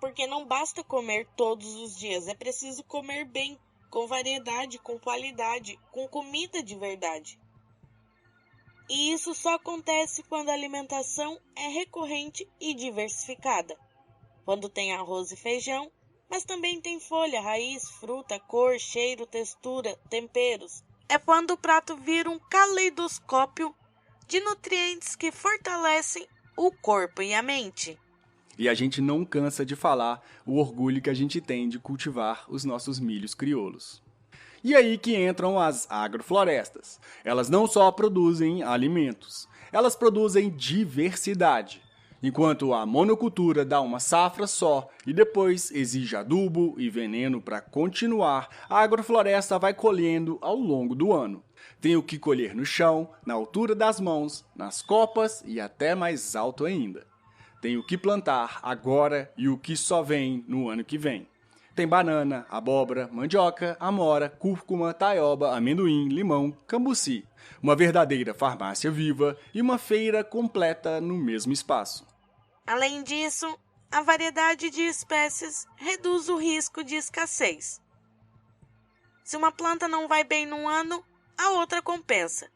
Porque não basta comer todos os dias, é preciso comer bem, com variedade, com qualidade, com comida de verdade. E isso só acontece quando a alimentação é recorrente e diversificada. Quando tem arroz e feijão, mas também tem folha, raiz, fruta, cor, cheiro, textura, temperos. É quando o prato vira um caleidoscópio de nutrientes que fortalecem o corpo e a mente. E a gente não cansa de falar o orgulho que a gente tem de cultivar os nossos milhos crioulos. E aí que entram as agroflorestas. Elas não só produzem alimentos, elas produzem diversidade. Enquanto a monocultura dá uma safra só e depois exige adubo e veneno para continuar, a agrofloresta vai colhendo ao longo do ano. Tem o que colher no chão, na altura das mãos, nas copas e até mais alto ainda. Tem o que plantar agora e o que só vem no ano que vem. Tem banana, abóbora, mandioca, amora, cúrcuma, taioba, amendoim, limão, cambuci. Uma verdadeira farmácia viva e uma feira completa no mesmo espaço. Além disso, a variedade de espécies reduz o risco de escassez. Se uma planta não vai bem num ano, a outra compensa.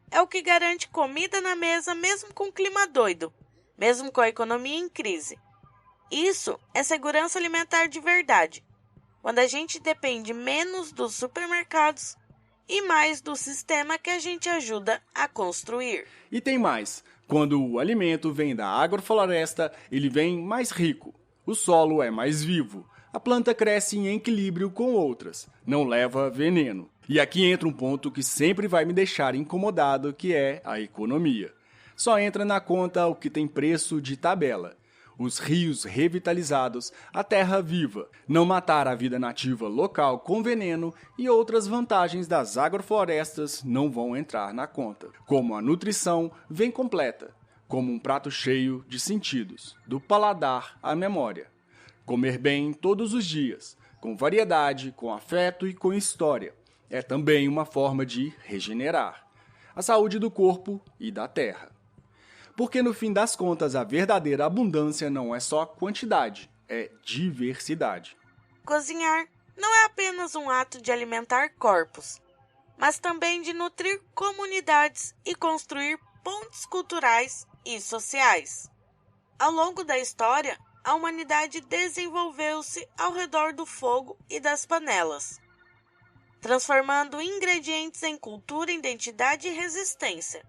É o que garante comida na mesa mesmo com o clima doido, mesmo com a economia em crise. Isso é segurança alimentar de verdade, quando a gente depende menos dos supermercados e mais do sistema que a gente ajuda a construir. E tem mais. Quando o alimento vem da agrofloresta, ele vem mais rico. O solo é mais vivo. A planta cresce em equilíbrio com outras. Não leva veneno. E aqui entra um ponto que sempre vai me deixar incomodado, que é a economia. Só entra na conta o que tem preço de tabela. Os rios revitalizados, a terra viva, não matar a vida nativa local com veneno e outras vantagens das agroflorestas não vão entrar na conta. Como a nutrição vem completa, como um prato cheio de sentidos, do paladar à memória. Comer bem todos os dias, com variedade, com afeto e com história. É também uma forma de regenerar a saúde do corpo e da terra. Porque no fim das contas, a verdadeira abundância não é só quantidade, é diversidade. Cozinhar não é apenas um ato de alimentar corpos, mas também de nutrir comunidades e construir pontes culturais e sociais. Ao longo da história, a humanidade desenvolveu-se ao redor do fogo e das panelas, transformando ingredientes em cultura, identidade e resistência.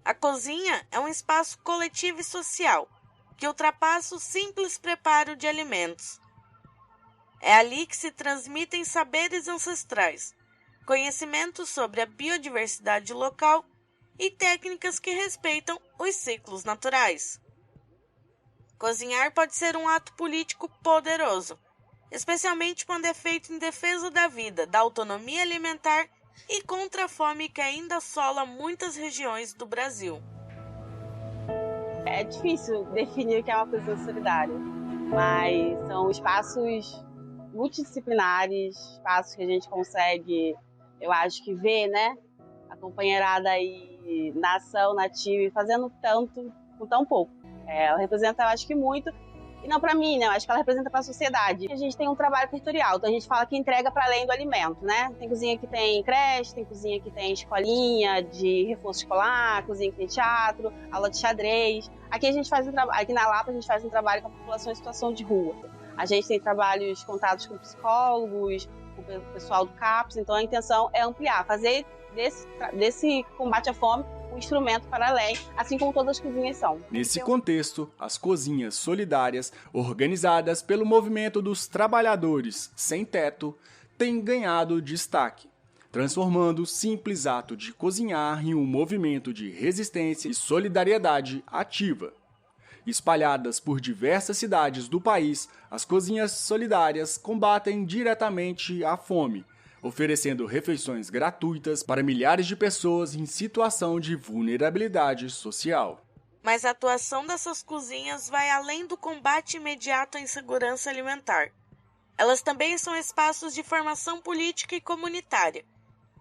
A cozinha é um espaço coletivo e social, que ultrapassa o simples preparo de alimentos. É ali que se transmitem saberes ancestrais, conhecimentos sobre a biodiversidade local e técnicas que respeitam os ciclos naturais. Cozinhar pode ser um ato político poderoso, especialmente quando é feito em defesa da vida, da autonomia alimentar e contra a fome que ainda assola muitas regiões do Brasil. É difícil definir o que é uma cozinha solidária, mas são espaços multidisciplinares, espaços que a gente consegue, eu acho que ver, né, a companheirada aí na ação, na ativa, fazendo tanto com tão pouco. Ela representa, eu acho que muito, e não para mim, né? Eu acho que ela representa para a sociedade. A gente tem um trabalho territorial, então a gente fala que entrega para além do alimento, né? Tem cozinha que tem creche, tem cozinha que tem escolinha de reforço escolar, cozinha que tem teatro, aula de xadrez. Aqui a gente faz um trabalho, aqui na Lapa a gente faz um trabalho com a população em situação de rua. A gente tem trabalhos contatos com psicólogos, com o pessoal do CAPS, então a intenção é ampliar, fazer desse combate à fome um instrumento para além, assim como todas as cozinhas são. Nesse contexto, as cozinhas solidárias, organizadas pelo movimento dos trabalhadores sem teto, têm ganhado destaque, transformando o simples ato de cozinhar em um movimento de resistência e solidariedade ativa. Espalhadas por diversas cidades do país, as cozinhas solidárias combatem diretamente a fome, oferecendo refeições gratuitas para milhares de pessoas em situação de vulnerabilidade social. Mas a atuação dessas cozinhas vai além do combate imediato à insegurança alimentar. Elas também são espaços de formação política e comunitária,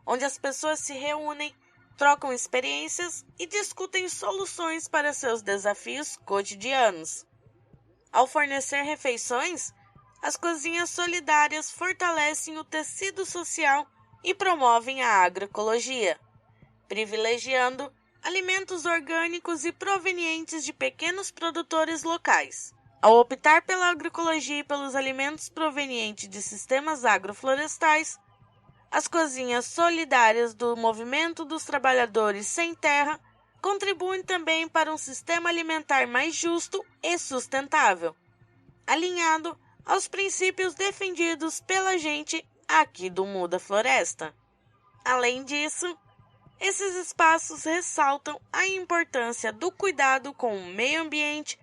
onde as pessoas se reúnem, trocam experiências e discutem soluções para seus desafios cotidianos. Ao fornecer refeições, as cozinhas solidárias fortalecem o tecido social e promovem a agroecologia, privilegiando alimentos orgânicos e provenientes de pequenos produtores locais. Ao optar pela agroecologia e pelos alimentos provenientes de sistemas agroflorestais, as cozinhas solidárias do Movimento dos Trabalhadores Sem Terra contribuem também para um sistema alimentar mais justo e sustentável, alinhado aos princípios defendidos pela gente aqui do Muda Floresta. Além disso, esses espaços ressaltam a importância do cuidado com o meio ambiente,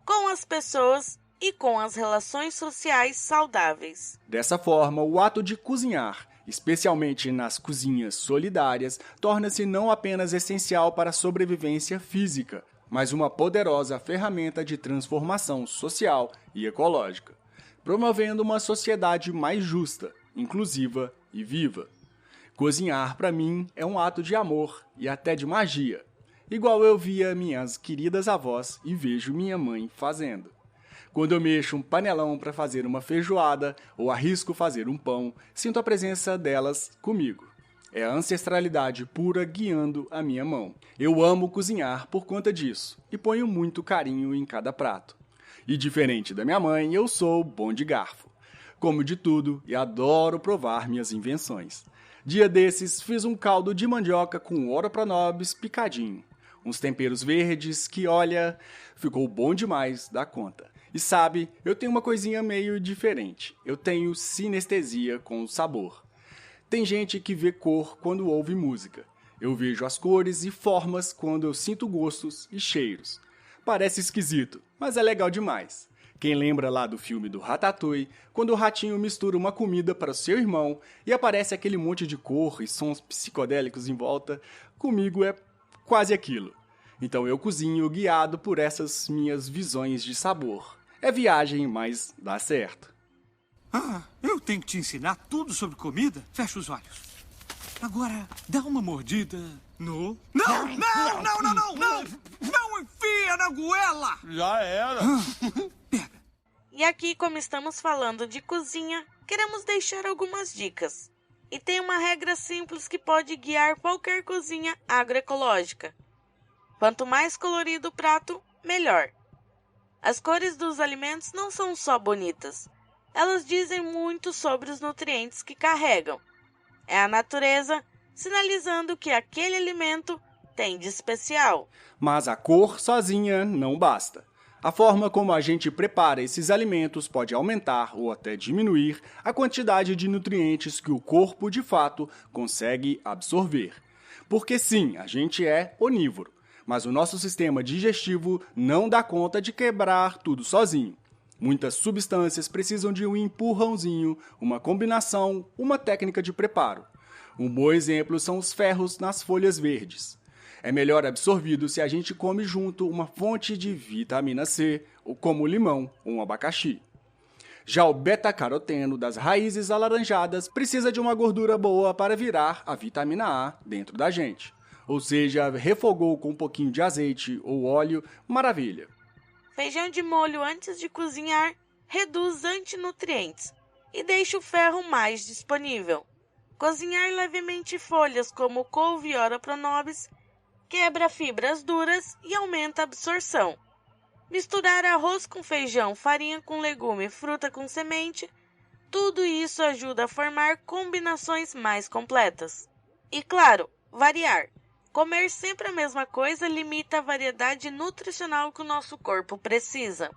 com as pessoas e com as relações sociais saudáveis. Dessa forma, o ato de cozinhar, especialmente nas cozinhas solidárias, torna-se não apenas essencial para a sobrevivência física, mas uma poderosa ferramenta de transformação social e ecológica, promovendo uma sociedade mais justa, inclusiva e viva. Cozinhar, para mim, é um ato de amor e até de magia, igual eu via minhas queridas avós e vejo minha mãe fazendo. Quando eu mexo um panelão para fazer uma feijoada ou arrisco fazer um pão, sinto a presença delas comigo. É a ancestralidade pura guiando a minha mão. Eu amo cozinhar por conta disso e ponho muito carinho em cada prato. E diferente da minha mãe, eu sou bom de garfo. Como de tudo e adoro provar minhas invenções. Dia desses, fiz um caldo de mandioca com ora pronobis picadinho. Uns temperos verdes que, olha, ficou bom demais da conta. E sabe, eu tenho uma coisinha meio diferente. Eu tenho sinestesia com o sabor. Tem gente que vê cor quando ouve música. Eu vejo as cores e formas quando eu sinto gostos e cheiros. Parece esquisito, mas é legal demais. Quem lembra lá do filme do Ratatouille, quando o ratinho mistura uma comida para o seu irmão e aparece aquele monte de cor e sons psicodélicos em volta, comigo é quase aquilo. Então eu cozinho guiado por essas minhas visões de sabor. É viagem, mas dá certo. Ah, eu tenho que te ensinar tudo sobre comida? Fecha os olhos. Agora, dá uma mordida no... Não enfia na goela! Já era. Pega. E aqui, como estamos falando de cozinha, queremos deixar algumas dicas. E tem uma regra simples que pode guiar qualquer cozinha agroecológica. Quanto mais colorido o prato, melhor. As cores dos alimentos não são só bonitas. Elas dizem muito sobre os nutrientes que carregam. É a natureza sinalizando o que aquele alimento tem de especial. Mas a cor sozinha não basta. A forma como a gente prepara esses alimentos pode aumentar ou até diminuir a quantidade de nutrientes que o corpo, de fato, consegue absorver. Porque sim, a gente é onívoro, mas o nosso sistema digestivo não dá conta de quebrar tudo sozinho. Muitas substâncias precisam de um empurrãozinho, uma combinação, uma técnica de preparo. Um bom exemplo são os ferros nas folhas verdes. É melhor absorvido se a gente come junto uma fonte de vitamina C, ou como limão ou um abacaxi. Já o beta-caroteno das raízes alaranjadas precisa de uma gordura boa para virar a vitamina A dentro da gente. Ou seja, refogou com um pouquinho de azeite ou óleo, maravilha. Feijão de molho antes de cozinhar reduz antinutrientes e deixa o ferro mais disponível. Cozinhar levemente folhas como couve e ora pronobis quebra fibras duras e aumenta a absorção. Misturar arroz com feijão, farinha com legume e fruta com semente, tudo isso ajuda a formar combinações mais completas. E claro, variar. Comer sempre a mesma coisa limita a variedade nutricional que o nosso corpo precisa.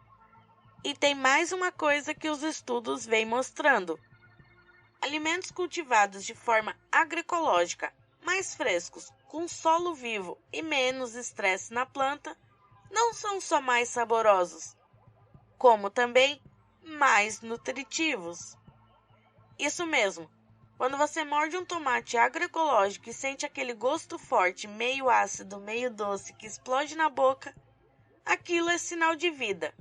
E tem mais uma coisa que os estudos vêm mostrando. Alimentos cultivados de forma agroecológica, mais frescos, com solo vivo e menos estresse na planta, não são só mais saborosos, como também mais nutritivos. Isso mesmo, quando você morde um tomate agroecológico e sente aquele gosto forte, meio ácido, meio doce, que explode na boca, aquilo é sinal de vida,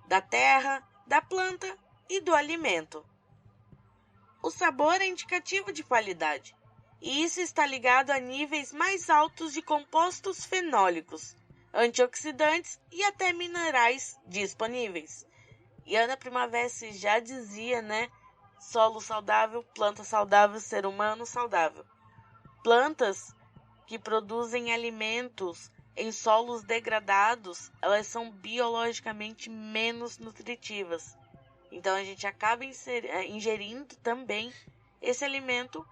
da terra, da planta e do alimento. o sabor é indicativo de qualidade, e isso está ligado a níveis mais altos de compostos fenólicos, antioxidantes e até minerais disponíveis. E Ana Primavera já dizia, né? Solo saudável, planta saudável, ser humano saudável. Plantas que produzem alimentos em solos degradados, elas são biologicamente menos nutritivas. Então a gente acaba ingerindo também esse alimento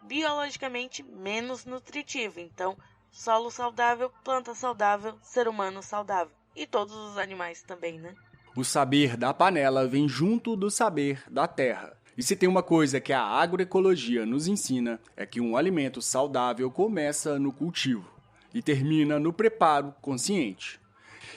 biologicamente menos nutritivo. Então, solo saudável, planta saudável, ser humano saudável. E todos os animais também, né? O saber da panela vem junto do saber da terra. E se tem uma coisa que a agroecologia nos ensina, é que um alimento saudável começa no cultivo e termina no preparo consciente.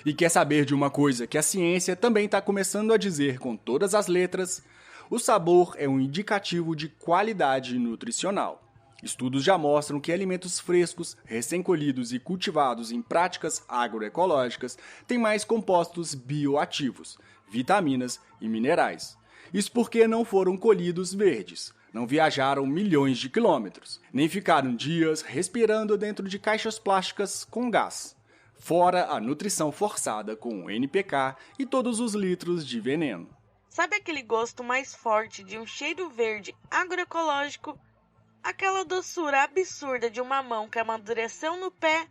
E quer saber de uma coisa que a ciência também está começando a dizer com todas as letras? O sabor é um indicativo de qualidade nutricional. Estudos já mostram que alimentos frescos, recém-colhidos e cultivados em práticas agroecológicas têm mais compostos bioativos, vitaminas e minerais. Isso porque não foram colhidos verdes, não viajaram milhões de quilômetros, nem ficaram dias respirando dentro de caixas plásticas com gás. Fora a nutrição forçada com NPK e todos os litros de veneno. Sabe aquele gosto mais forte de um cheiro verde agroecológico? Aquela doçura absurda de um mamão que amadureceu no pé?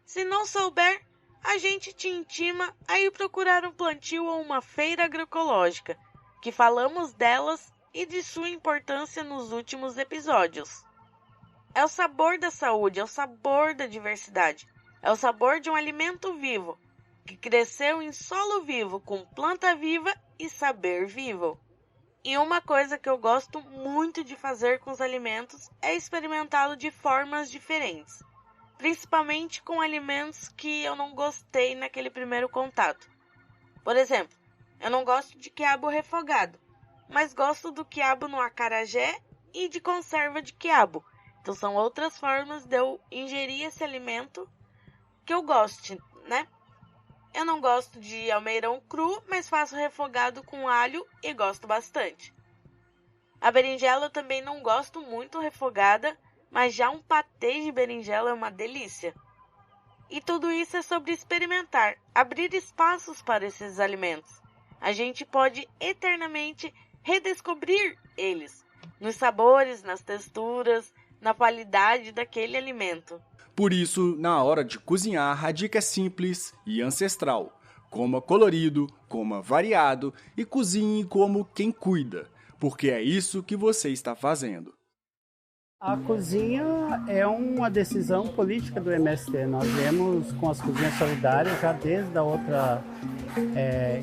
Se não souber, a gente te intima a ir procurar um plantio ou uma feira agroecológica, que falamos delas e de sua importância nos últimos episódios. É o sabor da saúde, é o sabor da diversidade, é o sabor de um alimento vivo, que cresceu em solo vivo, com planta viva e saber vivo. E uma coisa que eu gosto muito de fazer com os alimentos é experimentá-lo de formas diferentes, principalmente com alimentos que eu não gostei naquele primeiro contato. Por exemplo, eu não gosto de quiabo refogado, mas gosto do quiabo no acarajé e de conserva de quiabo. Então são outras formas de eu ingerir esse alimento que eu goste, né? Eu não gosto de almeirão cru, mas faço refogado com alho e gosto bastante. A berinjela eu também não gosto muito refogada, mas já um patê de berinjela é uma delícia. E tudo isso é sobre experimentar, abrir espaços para esses alimentos. A gente pode eternamente redescobrir eles, nos sabores, nas texturas, na qualidade daquele alimento. Por isso, na hora de cozinhar, a dica é simples e ancestral. Coma colorido, coma variado e cozinhe como quem cuida, porque é isso que você está fazendo. A cozinha é uma decisão política do MST. Nós vemos com as cozinhas solidárias já desde a outra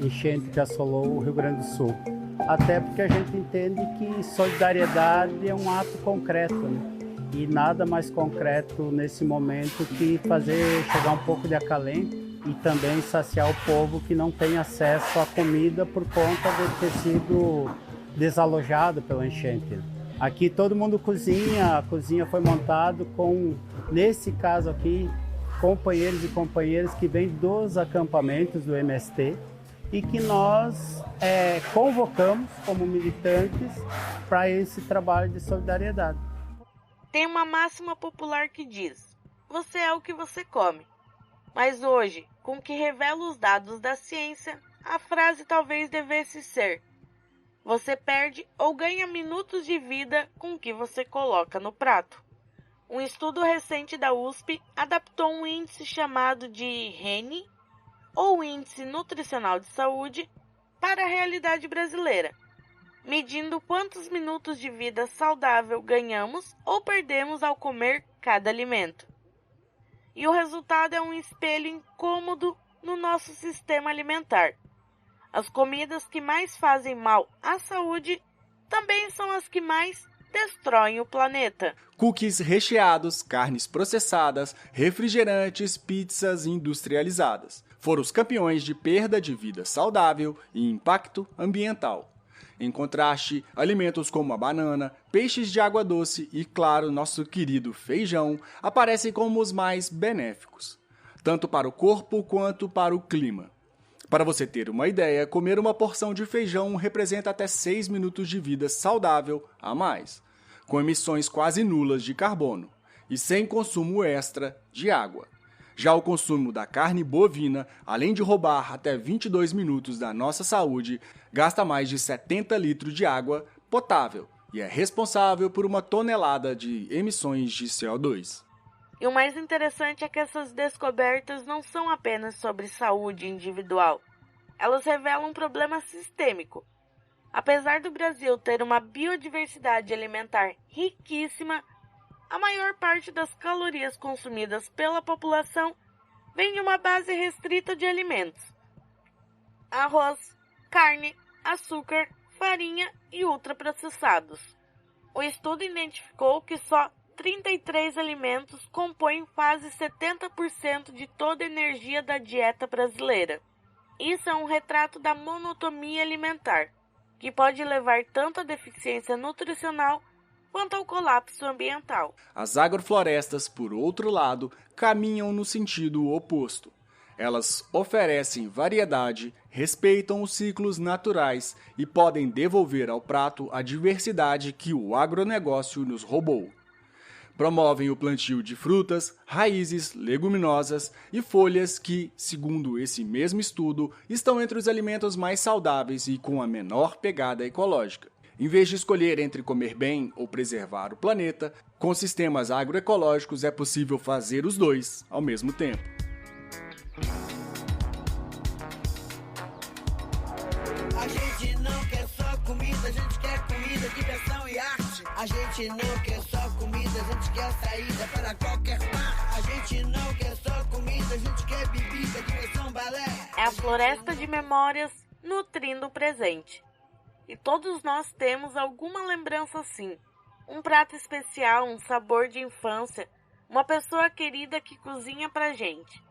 enchente que assolou o Rio Grande do Sul. Até porque a gente entende que solidariedade é um ato concreto, né? E nada mais concreto nesse momento que fazer chegar um pouco de acalento e também saciar o povo que não tem acesso à comida por conta de ter sido desalojado pela enchente. Aqui todo mundo cozinha, a cozinha foi montada com, nesse caso aqui, companheiros e companheiras que vêm dos acampamentos do MST e que nós convocamos como militantes para esse trabalho de solidariedade. Tem uma máxima popular que diz: você é o que você come. Mas hoje, com o que revela os dados da ciência, a frase talvez devesse ser: você perde ou ganha minutos de vida com o que você coloca no prato. Um estudo recente da USP adaptou um índice chamado de RENI, ou Índice Nutricional de Saúde, para a realidade brasileira, medindo quantos minutos de vida saudável ganhamos ou perdemos ao comer cada alimento. E o resultado é um espelho incômodo no nosso sistema alimentar. As comidas que mais fazem mal à saúde também são as que mais destroem o planeta. Cookies recheados, carnes processadas, refrigerantes, pizzas industrializadas foram os campeões de perda de vida saudável e impacto ambiental. Em contraste, alimentos como a banana, peixes de água doce e, claro, nosso querido feijão aparecem como os mais benéficos, tanto para o corpo quanto para o clima. Para você ter uma ideia, comer uma porção de feijão representa até 6 minutos de vida saudável a mais, com emissões quase nulas de carbono e sem consumo extra de água. Já o consumo da carne bovina, além de roubar até 22 minutos da nossa saúde, gasta mais de 70 litros de água potável e é responsável por 1 tonelada de emissões de CO2. E o mais interessante é que essas descobertas não são apenas sobre saúde individual. Elas revelam um problema sistêmico. Apesar do Brasil ter uma biodiversidade alimentar riquíssima, a maior parte das calorias consumidas pela população vem de uma base restrita de alimentos: arroz, carne, açúcar, farinha e ultraprocessados. O estudo identificou que só 33 alimentos compõem quase 70% de toda a energia da dieta brasileira. Isso é um retrato da monotonia alimentar, que pode levar tanto à deficiência nutricional quanto ao colapso ambiental. As agroflorestas, por outro lado, caminham no sentido oposto. Elas oferecem variedade, respeitam os ciclos naturais e podem devolver ao prato a diversidade que o agronegócio nos roubou. Promovem o plantio de frutas, raízes, leguminosas e folhas que, segundo esse mesmo estudo, estão entre os alimentos mais saudáveis e com a menor pegada ecológica. Em vez de escolher entre comer bem ou preservar o planeta, com sistemas agroecológicos é possível fazer os dois ao mesmo tempo. A gente não quer só comida, a gente quer comida, diversão e arte. A gente não quer só comida, a gente quer saída para qualquer parte. A gente não quer só comida, a gente quer bebida, diversão, balé. É a floresta de memórias nutrindo o presente. E todos nós temos alguma lembrança assim. Um prato especial, um sabor de infância, uma pessoa querida que cozinha pra gente.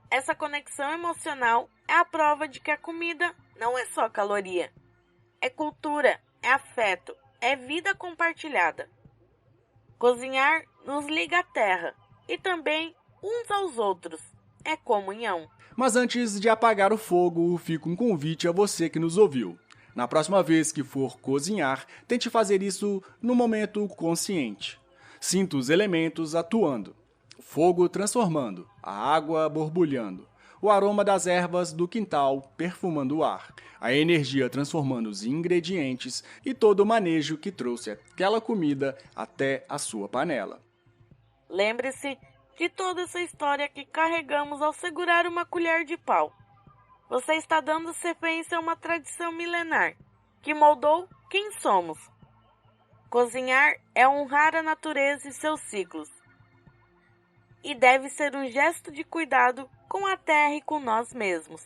Essa conexão emocional é a prova de que a comida não é só caloria. É cultura, é afeto, é vida compartilhada. Cozinhar nos liga à terra e também uns aos outros. É comunhão. Mas antes de apagar o fogo, fica um convite a você que nos ouviu. Na próxima vez que for cozinhar, tente fazer isso no momento consciente. Sinta os elementos atuando. O fogo transformando, a água borbulhando, o aroma das ervas do quintal perfumando o ar, a energia transformando os ingredientes e todo o manejo que trouxe aquela comida até a sua panela. Lembre-se de toda essa história que carregamos ao segurar uma colher de pau. Você está dando sequência a uma tradição milenar que moldou quem somos. Cozinhar é honrar a natureza e seus ciclos. E deve ser um gesto de cuidado com a terra e com nós mesmos.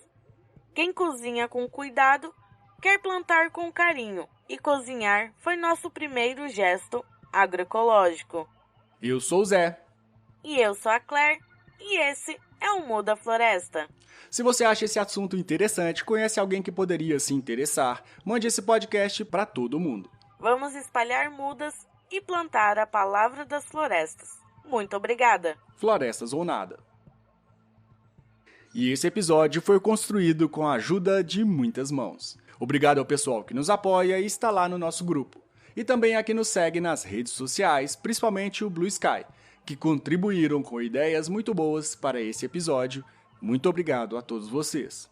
Quem cozinha com cuidado quer plantar com carinho, e cozinhar foi nosso primeiro gesto agroecológico. Eu sou o Zé. E eu sou a Claire, e esse é o Muda Floresta. Se você acha esse assunto interessante, conhece alguém que poderia se interessar, mande esse podcast para todo mundo. Vamos espalhar mudas e plantar a palavra das florestas. Muito obrigada. Florestas ou nada. E esse episódio foi construído com a ajuda de muitas mãos. Obrigado ao pessoal que nos apoia e está lá no nosso grupo. E também a quem nos segue nas redes sociais, principalmente o Blue Sky, que contribuíram com ideias muito boas para esse episódio. Muito obrigado a todos vocês.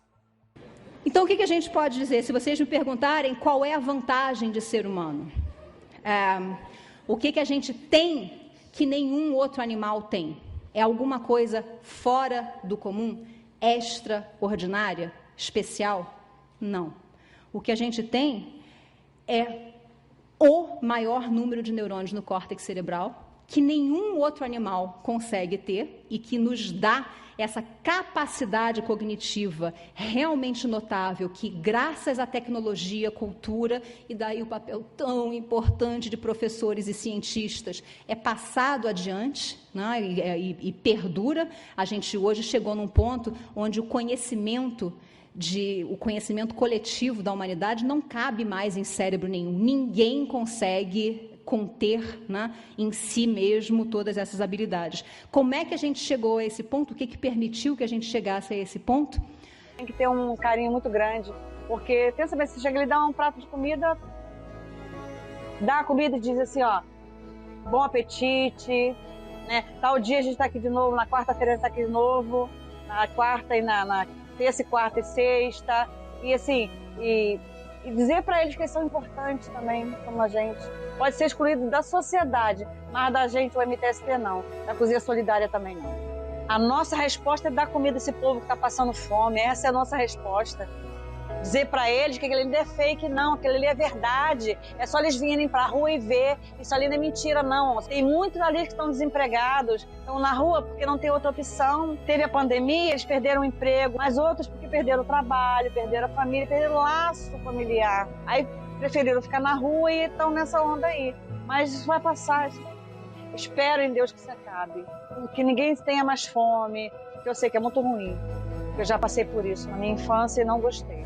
Então, o que a gente pode dizer? Se vocês me perguntarem qual é a vantagem de ser humano, o que a gente tem que nenhum outro animal tem? É alguma coisa fora do comum, extraordinária, especial? Não. O que a gente tem é o maior número de neurônios no córtex cerebral que nenhum outro animal consegue ter e que nos dá essa capacidade cognitiva realmente notável que, graças à tecnologia, cultura, e daí o papel tão importante de professores e cientistas, é passado adiante, né, e perdura. A gente hoje chegou num ponto onde o conhecimento coletivo da humanidade não cabe mais em cérebro nenhum. Ninguém consegue conter, né, em si mesmo todas essas habilidades. Como é que a gente chegou a esse ponto? O que permitiu que a gente chegasse a esse ponto? Tem que ter um carinho muito grande, porque pensa bem, você chega e dá um prato de comida, dá a comida e diz assim, ó, bom apetite, né? Tal dia a gente tá aqui de novo, na quarta-feira a gente tá aqui de novo, na quarta e na terça e quarta e sexta, e assim, e dizer para eles que eles são importantes também, como a gente. Pode ser excluído da sociedade, mas da gente, o MTST, não. Da Cozinha Solidária também não. A nossa resposta é dar comida a esse povo que está passando fome. Essa é a nossa resposta. Dizer para eles que aquele ali é fake, não. Aquele ali é verdade. É só eles virem para a rua e ver. Isso ali não é mentira, não. Tem muitos ali que estão desempregados, estão na rua porque não tem outra opção. Teve a pandemia, eles perderam o emprego, mas outros porque perderam o trabalho, perderam a família, perderam o laço familiar. Aí preferiram ficar na rua e estão nessa onda aí. Mas isso vai passar. Espero em Deus que isso acabe. Que ninguém tenha mais fome, que eu sei que é muito ruim. Eu já passei por isso na minha infância e não gostei.